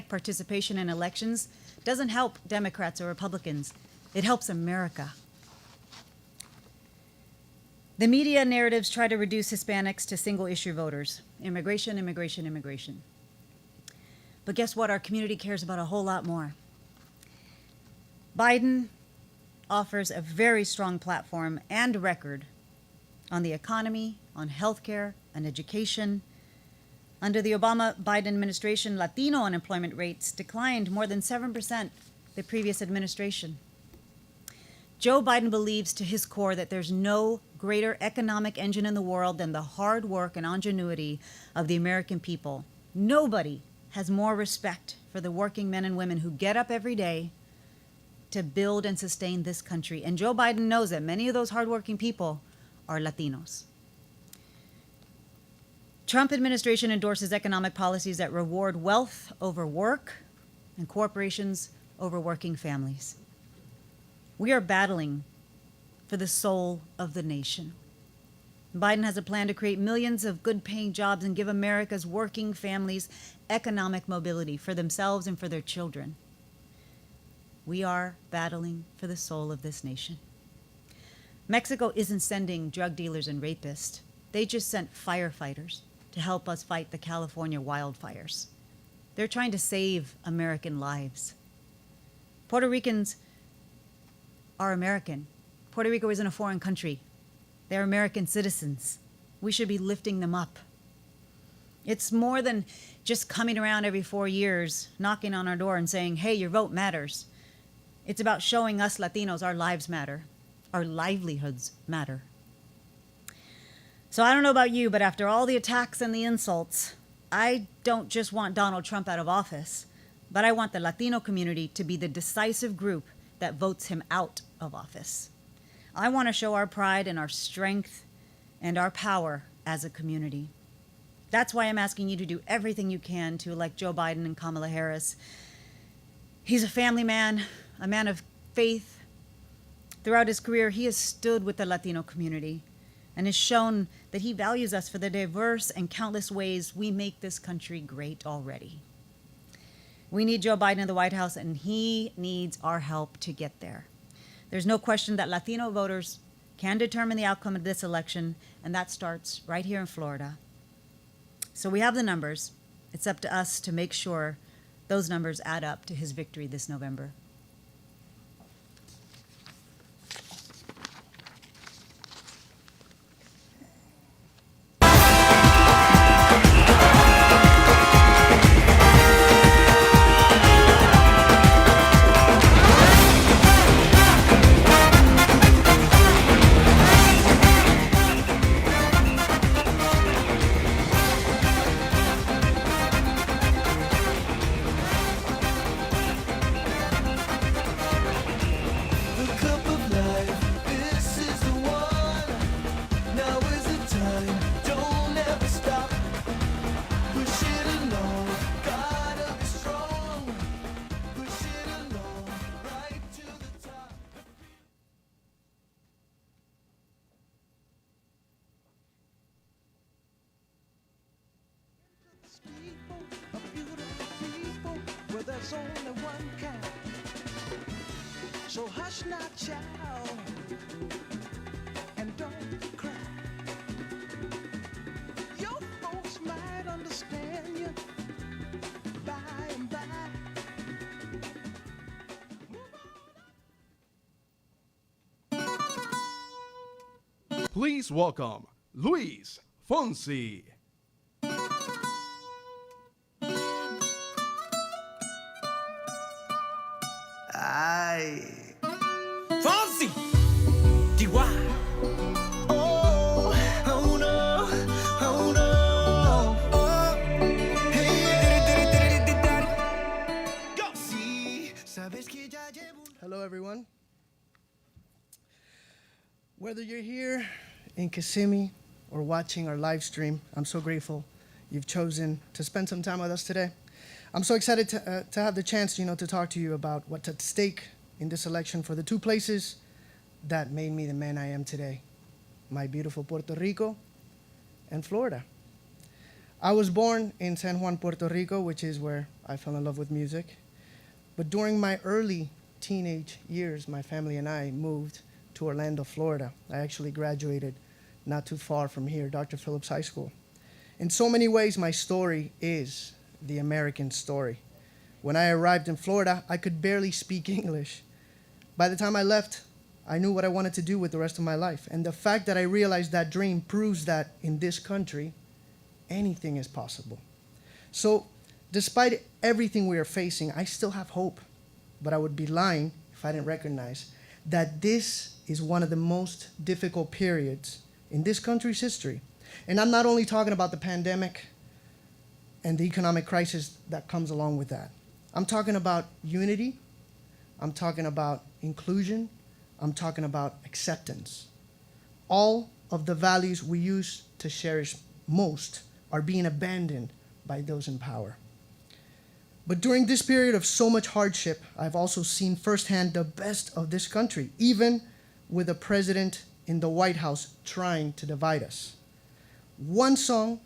participation in elections doesn't help Democrats or Republicans. It helps America. The media narratives try to reduce Hispanics to single-issue voters. Immigration, immigration, immigration. But guess what? Our community cares about a whole lot more. Biden offers a very strong platform and record on the economy, on healthcare, on education. Under the Obama-Biden administration, Latino unemployment rates declined more than 7% the previous administration. Joe Biden believes to his core that there's no greater economic engine in the world than the hard work and ingenuity of the American people. Nobody has more respect for the working men and women who get up every day to build and sustain this country. And Joe Biden knows that many of those hardworking people are Latinos. Trump administration endorses economic policies that reward wealth over work and corporations over working families. We are battling for the soul of the nation. Biden has a plan to create millions of good-paying jobs and give America's working families economic mobility for themselves and for their children. We are battling for the soul of this nation. Mexico isn't sending drug dealers and rapists. They just sent firefighters to help us fight the California wildfires. They're trying to save American lives. Puerto Ricans are American. Puerto Rico isn't a foreign country. They're American citizens. We should be lifting them up. It's more than just coming around every 4 years, knocking on our door and saying, hey, your vote matters. It's about showing us Latinos our lives matter. Our livelihoods matter. So I don't know about you, but after all the attacks and the insults, I don't just want Donald Trump out of office, but I want the Latino community to be the decisive group that votes him out of office. I want to show our pride and our strength and our power as a community. That's why I'm asking you to do everything you can to elect Joe Biden and Kamala Harris. He's a family man, a man of faith. Throughout his career, he has stood with the Latino community and has shown that he values us for the diverse and countless ways we make this country great already. We need Joe Biden in the White House, and he needs our help to get there. There's no question that Latino voters can determine the outcome of this election, and that starts right here in Florida. So we have the numbers. It's up to us to make sure those numbers add up to his victory this November. The cup of life, this is the one. Now is the time, don't ever stop. Push it along, gotta be strong. Push it along, right to the top. Steeple of beautiful people, where there's only one kind. So hush now, child, and don't cry. Your folks might understand you by and by. Please welcome Luis Fonsi. Ay. Fonzie! DY! Oh, oh no, oh no. Oh, hey, go! Sí, sabes que ya llevo un... Hello, everyone. Whether you're here in Kissimmee or watching our live stream, I'm so grateful you've chosen to spend some time with us today. I'm so excited to have the chance, to talk to you about what's at stake in this election for the two places that made me the man I am today, my beautiful Puerto Rico and Florida. I was born in San Juan, Puerto Rico, which is where I fell in love with music. But during my early teenage years, my family and I moved to Orlando, Florida. I actually graduated not too far from here, Dr. Phillips High School. In so many ways, my story is the American story. When I arrived in Florida, I could barely speak English. By the time I left, I knew what I wanted to do with the rest of my life. And the fact that I realized that dream proves that in this country, anything is possible. So, despite everything we are facing, I still have hope. But I would be lying if I didn't recognize that this is one of the most difficult periods in this country's history. And I'm not only talking about the pandemic and the economic crisis that comes along with that. I'm talking about unity. I'm talking about inclusion. I'm talking about acceptance. All of the values we used to cherish most are being abandoned by those in power. But during this period of so much hardship, I've also seen firsthand the best of this country, even with a president in the White House trying to divide us. One song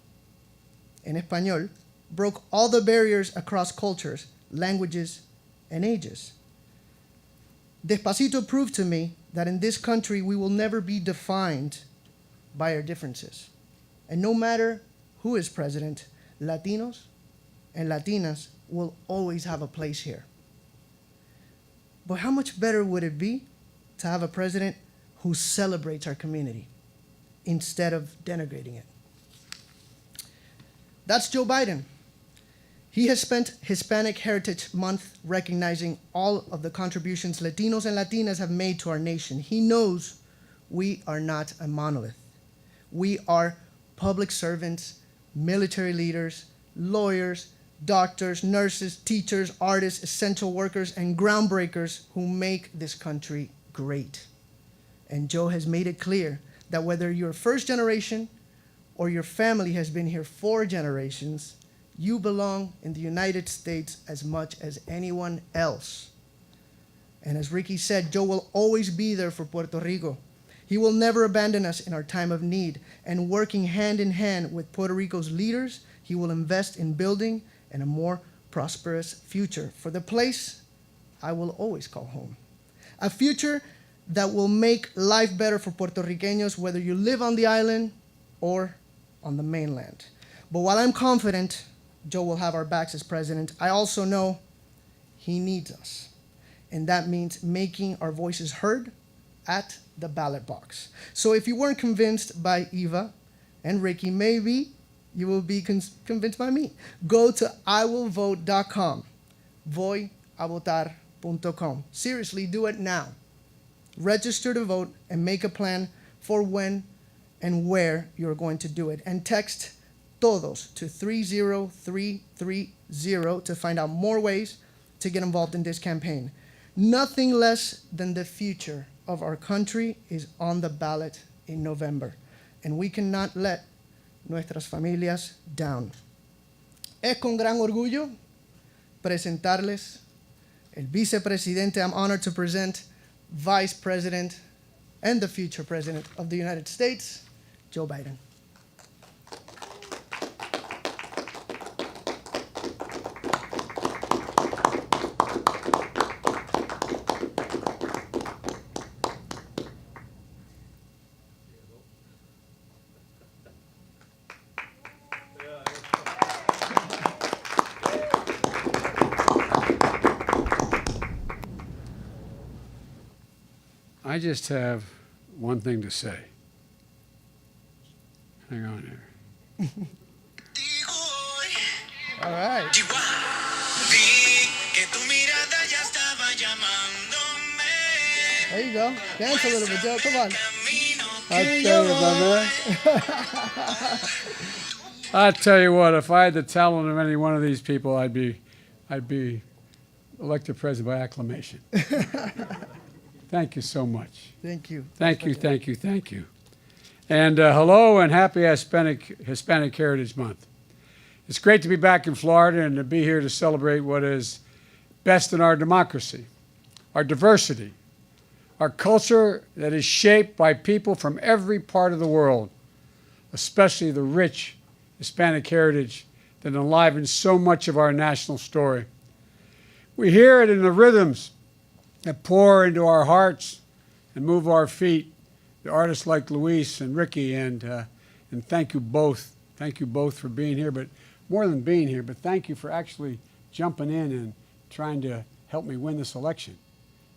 in Espanol broke all the barriers across cultures, languages, and ages. Despacito proved to me that in this country we will never be defined by our differences. And no matter who is president, Latinos and Latinas will always have a place here. But how much better would it be to have a president who celebrates our community instead of denigrating it? That's Joe Biden. He has spent Hispanic Heritage Month recognizing all of the contributions Latinos and Latinas have made to our nation. He knows we are not a monolith. We are public servants, military leaders, lawyers, doctors, nurses, teachers, artists, essential workers, and groundbreakers who make this country great. And Joe has made it clear that whether you're first generation or your family has been here 4 generations, you belong in the United States as much as anyone else. And as Ricky said, Joe will always be there for Puerto Rico. He will never abandon us in our time of need. And working hand in hand with Puerto Rico's leaders, he will invest in building and a more prosperous future for the place I will always call home. A future that will make life better for Puerto Ricanos, whether you live on the island or on the mainland. But while I'm confident Joe will have our backs as president, I also know he needs us. And that means making our voices heard at the ballot box. So if you weren't convinced by Eva and Ricky, maybe you will be convinced by me. Go to iwillvote.com, voyavotar.com. Seriously, do it now. Register to vote and make a plan for when and where you're going to do it. And text TODOS to 30330 to find out more ways to get involved in this campaign. Nothing less than the future of our country is on the ballot in November, and we cannot let nuestras familias down. Es con gran orgullo presentarles el vicepresidente. I'm honored to present Vice President and the future President of the United States, Joe Biden. I just have one thing to say. Hang on here. All right. There you go. Dance a little bit, Joe. Come on. I tell you, my man. I tell you what, if I had the talent of any one of these people, I'd be elected president by acclamation. Thank you so much. Thank you. Thank you, thank you, thank you. And hello and happy Hispanic Heritage Month. It's great to be back in Florida and to be here to celebrate what is best in our democracy, our diversity, our culture that is shaped by people from every part of the world, especially the rich Hispanic heritage that enlivens so much of our national story. We hear it in the rhythms that pour into our hearts and move our feet. The artists like Luis and Ricky, and thank you both. Thank you both for being here, but more than being here, but thank you for actually jumping in and trying to help me win this election.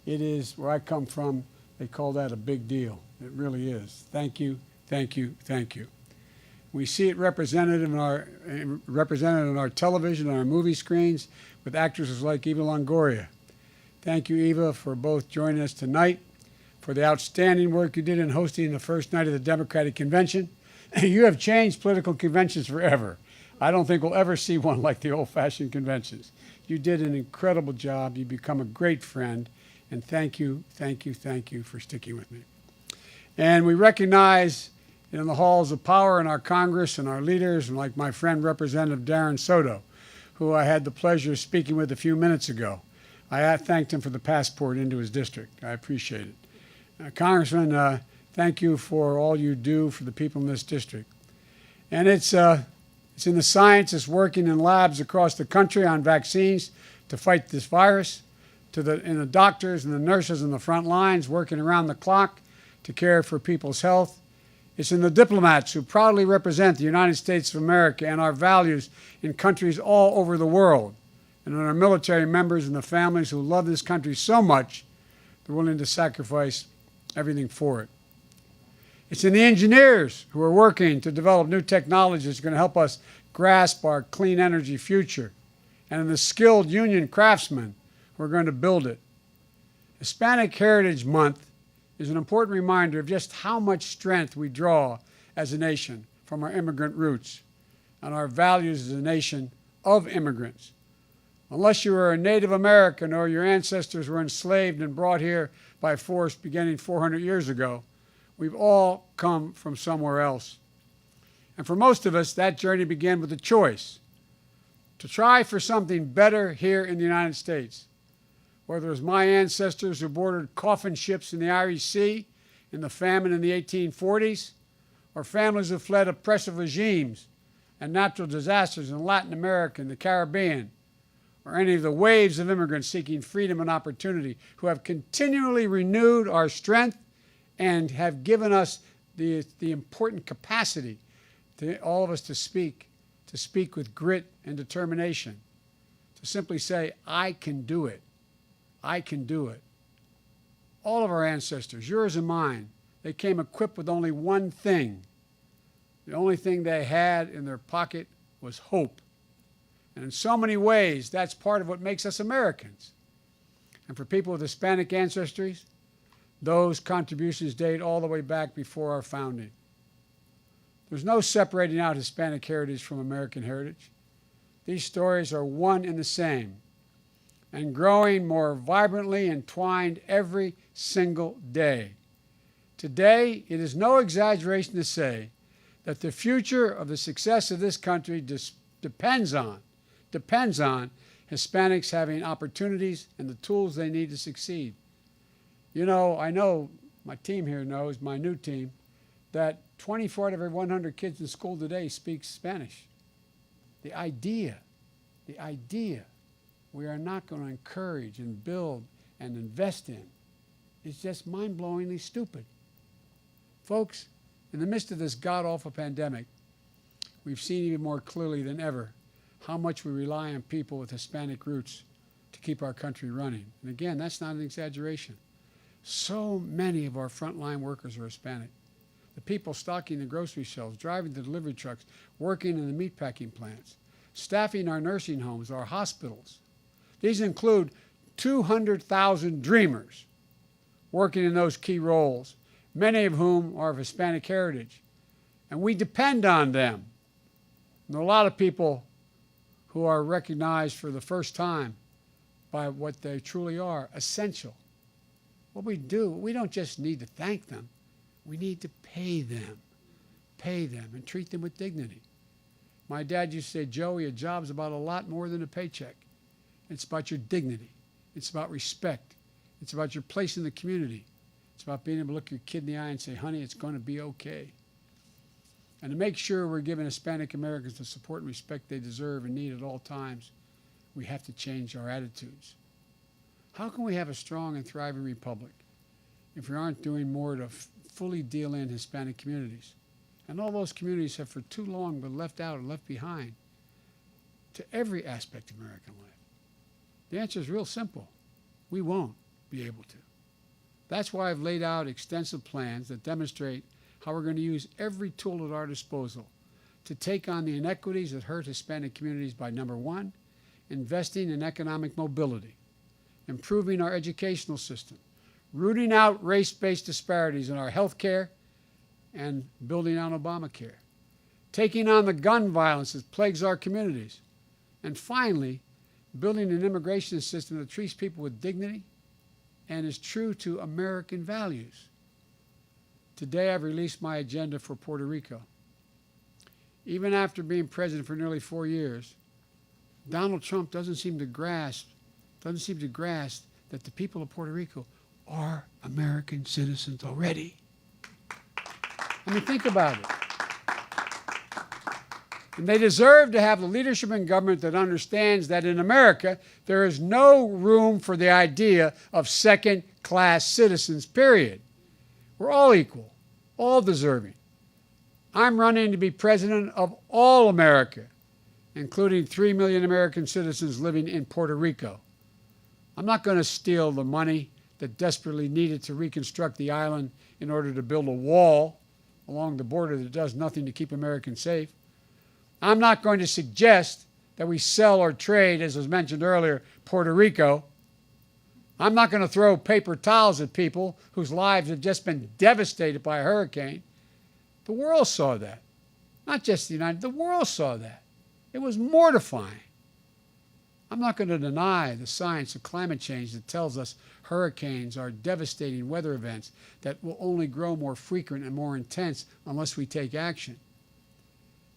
It is, where I come from, they call that a big deal. It really is. Thank you, thank you, thank you. We see it represented in our television, on our movie screens, with actresses like Eva Longoria. Thank you, Eva, for both joining us tonight, for the outstanding work you did in hosting the first night of the Democratic Convention. You have changed political conventions forever. I don't think we'll ever see one like the old-fashioned conventions. You did an incredible job. You've become a great friend. And thank you, thank you, thank you for sticking with me. And we recognize in the halls of power in our Congress and our leaders, and like my friend Representative Darren Soto, who I had the pleasure of speaking with a few minutes ago. I thanked him for the passport into his district. I appreciate it. Congressman, thank you for all you do for the people in this district. And it's in the science, it's working in labs across the country on vaccines to fight this virus, in the doctors and the nurses in the front lines working around the clock to care for people's health. It's in the diplomats who proudly represent the United States of America and our values in countries all over the world, and in our military members and the families who love this country so much, they're willing to sacrifice everything for it. It's in the engineers who are working to develop new technologies that are going to help us grasp our clean energy future, and in the skilled union craftsmen who are going to build it. Hispanic Heritage Month is an important reminder of just how much strength we draw as a nation from our immigrant roots and our values as a nation of immigrants. Unless you are a Native American or your ancestors were enslaved and brought here by force beginning 400 years ago, we've all come from somewhere else. And for most of us, that journey began with a choice to try for something better here in the United States. Whether it was my ancestors who boarded coffin ships in the Irish Sea in the famine in the 1840s, or families who fled oppressive regimes and natural disasters in Latin America and the Caribbean, or any of the waves of immigrants seeking freedom and opportunity who have continually renewed our strength and have given us the important capacity to all of us to speak with grit and determination, to simply say, I can do it. I can do it. All of our ancestors, yours and mine, they came equipped with only one thing. The only thing they had in their pocket was hope. And in so many ways, that's part of what makes us Americans. And for people with Hispanic ancestries, those contributions date all the way back before our founding. There's no separating out Hispanic heritage from American heritage. These stories are one and the same, and growing more vibrantly entwined every single day. Today, it is no exaggeration to say that the future of the success of this country depends on Hispanics having opportunities and the tools they need to succeed. You know, I know my team here knows, my new team, that 24 out of every 100 kids in school today speak Spanish. The idea we are not going to encourage and build and invest in is just mind-blowingly stupid. Folks, in the midst of this god-awful pandemic, we've seen even more clearly than ever how much we rely on people with Hispanic roots to keep our country running. And again, that's not an exaggeration. So many of our frontline workers are Hispanic. The people stocking the grocery shelves, driving the delivery trucks, working in the meatpacking plants, staffing our nursing homes, our hospitals. These include 200,000 dreamers working in those key roles, many of whom are of Hispanic heritage. And we depend on them. And there are a lot of people who are recognized for the first time by what they truly are, essential. What we do, we don't just need to thank them. We need to pay them, and treat them with dignity. My dad used to say, Joey, a job's about a lot more than a paycheck. It's about your dignity. It's about respect. It's about your place in the community. It's about being able to look your kid in the eye and say, honey, it's going to be okay. And to make sure we're giving Hispanic Americans the support and respect they deserve and need at all times, we have to change our attitudes. How can we have a strong and thriving republic if we aren't doing more to fully deal in Hispanic communities? And all those communities have for too long been left out and left behind to every aspect of American life. The answer is real simple. We won't be able to. That's why I've laid out extensive plans that demonstrate how we're going to use every tool at our disposal to take on the inequities that hurt Hispanic communities by, number one, investing in economic mobility, improving our educational system, rooting out race-based disparities in our health care, and building on Obamacare, taking on the gun violence that plagues our communities, and finally, building an immigration system that treats people with dignity and is true to American values. Today, I've released my agenda for Puerto Rico. Even after being president for nearly 4 years, Donald Trump doesn't seem to grasp that the people of Puerto Rico are American citizens already. I mean, think about it. And they deserve to have the leadership in government that understands that in America, there is no room for the idea of second-class citizens, period. We're all equal, all deserving. I'm running to be president of all America, including 3 million American citizens living in Puerto Rico. I'm not going to steal the money that desperately needed to reconstruct the island in order to build a wall along the border that does nothing to keep Americans safe. I'm not going to suggest that we sell or trade, as was mentioned earlier, Puerto Rico. I'm not going to throw paper towels at people whose lives have just been devastated by a hurricane. The world saw that. Not just the United States, the world saw that. It was mortifying. I'm not going to deny the science of climate change that tells us hurricanes are devastating weather events that will only grow more frequent and more intense unless we take action.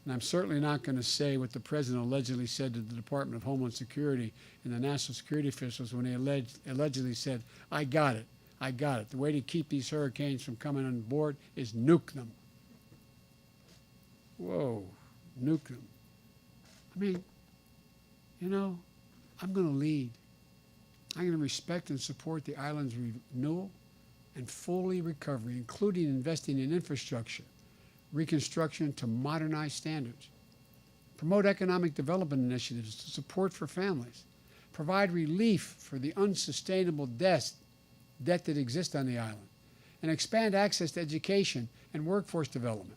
And I'm certainly not going to say what the president allegedly said to the Department of Homeland Security and the national security officials when he allegedly said, I got it. The way to keep these hurricanes from coming on board is nuke them. Whoa, nuke them. I mean, you know, I'm going to lead. I'm going to respect and support the island's renewal and fully recovery, including investing in infrastructure, reconstruction to modernized standards, promote economic development initiatives to support for families, provide relief for the unsustainable debt that exists on the island, and expand access to education and workforce development.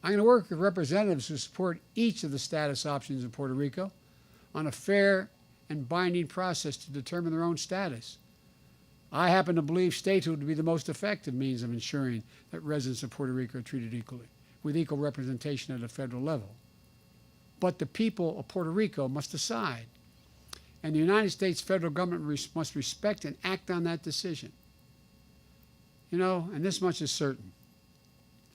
I'm going to work with representatives who support each of the status options in Puerto Rico on a fair and binding process to determine their own status. I happen to believe statehood to be the most effective means of ensuring that residents of Puerto Rico are treated equally, with equal representation at a federal level. But the people of Puerto Rico must decide, and the United States federal government must respect and act on that decision. You know, and this much is certain.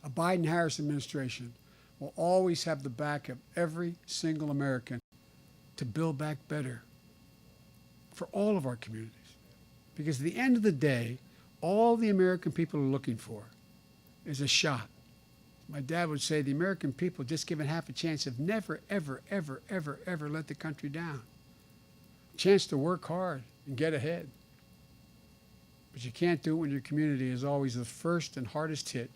A Biden-Harris administration will always have the back of every single American to build back better for all of our communities. Because at the end of the day, all the American people are looking for is a shot. My dad would say the American people, just given half a chance, have never, ever, ever, ever, ever let the country down. A chance to work hard and get ahead. But you can't do it when your community is always the first and hardest hit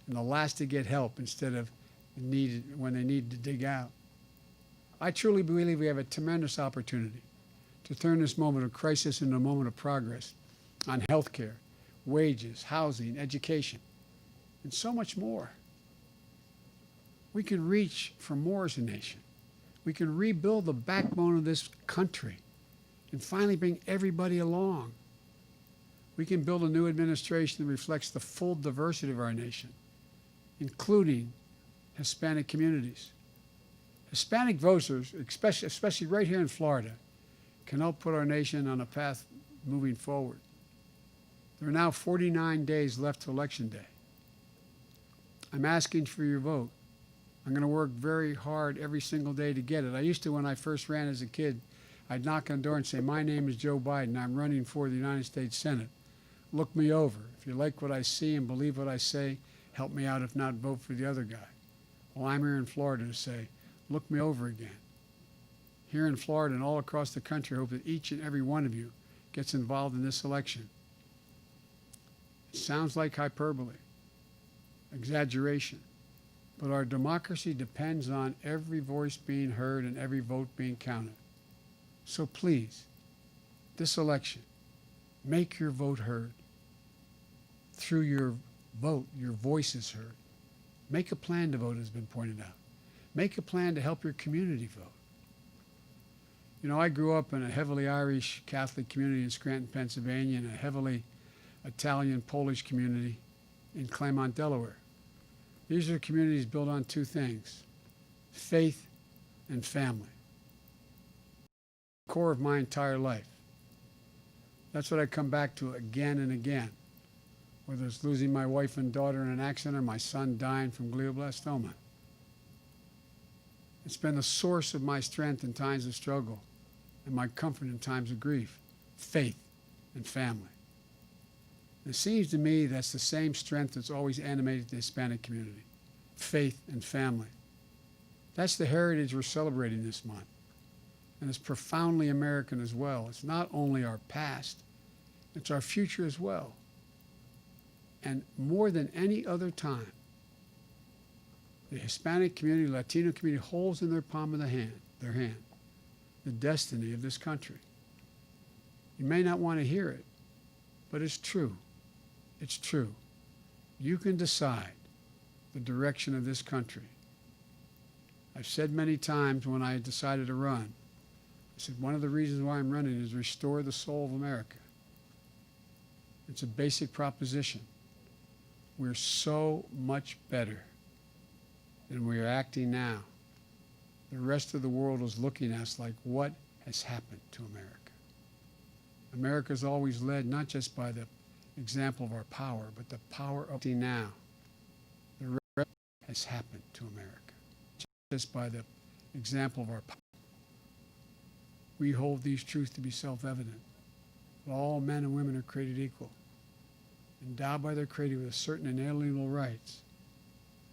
and the last to get help instead of when they need to dig out. I truly believe we have a tremendous opportunity to turn this moment of crisis into a moment of progress on health care, wages, housing, education, and so much more. We can reach for more as a nation. We can rebuild the backbone of this country and finally bring everybody along. We can build a new administration that reflects the full diversity of our nation, including Hispanic communities. Hispanic voters, especially right here in Florida, can help put our nation on a path moving forward. There are now 49 days left to Election Day. I'm asking for your vote. I'm going to work very hard every single day to get it. I used to, when I first ran as a kid, I'd knock on the door and say, "My name is Joe Biden. I'm running for the United States Senate. Look me over. If you like what I see and believe what I say, help me out. If not, vote for the other guy." Well, I'm here in Florida to say, look me over again. Here in Florida and all across the country, I hope that each and every one of you gets involved in this election. It sounds like hyperbole, exaggeration, but our democracy depends on every voice being heard and every vote being counted. So please, this election, make your vote heard. Through your vote, your voice is heard. Make a plan to vote, as has been pointed out. Make a plan to help your community vote. You know, I grew up in a heavily Irish Catholic community in Scranton, Pennsylvania, and a heavily Italian Polish community in Claremont, Delaware. These are communities built on two things: faith and family. The core of my entire life. That's what I come back to again and again, whether it's losing my wife and daughter in an accident or my son dying from glioblastoma. It's been the source of my strength in times of struggle and my comfort in times of grief: faith and family. And it seems to me that's the same strength that's always animated the Hispanic community: faith and family. That's the heritage we're celebrating this month. And it's profoundly American as well. It's not only our past, it's our future as well. And more than any other time, the Hispanic community, Latino community holds in their palm of their hand, the destiny of this country. You may not want to hear it, but it's true. It's true. You can decide the direction of this country. I've said many times when I decided to run, I said one of the reasons why I'm running is restore the soul of America. It's a basic proposition. We're so much better than we are acting now. The rest of the world is looking at us like, what has happened to America? America's always led not just by the example of our power, but the power of acting now. The rest has happened to America, just by the example of our power. We hold these truths to be self-evident. All men and women are created equal, endowed by their Creator with certain inalienable rights.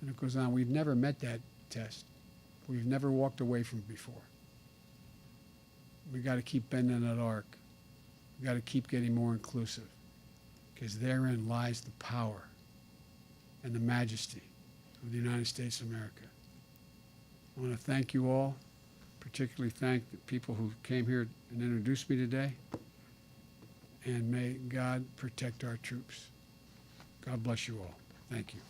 And it goes on. We've never met that test. We've never walked away from it before. we got to keep bending that arc. We got to keep getting more inclusive, because therein lies the power and the majesty of the United States of America. I want to thank you all, particularly thank the people who came here and introduced me today, and may God protect our troops. God bless you all. Thank you.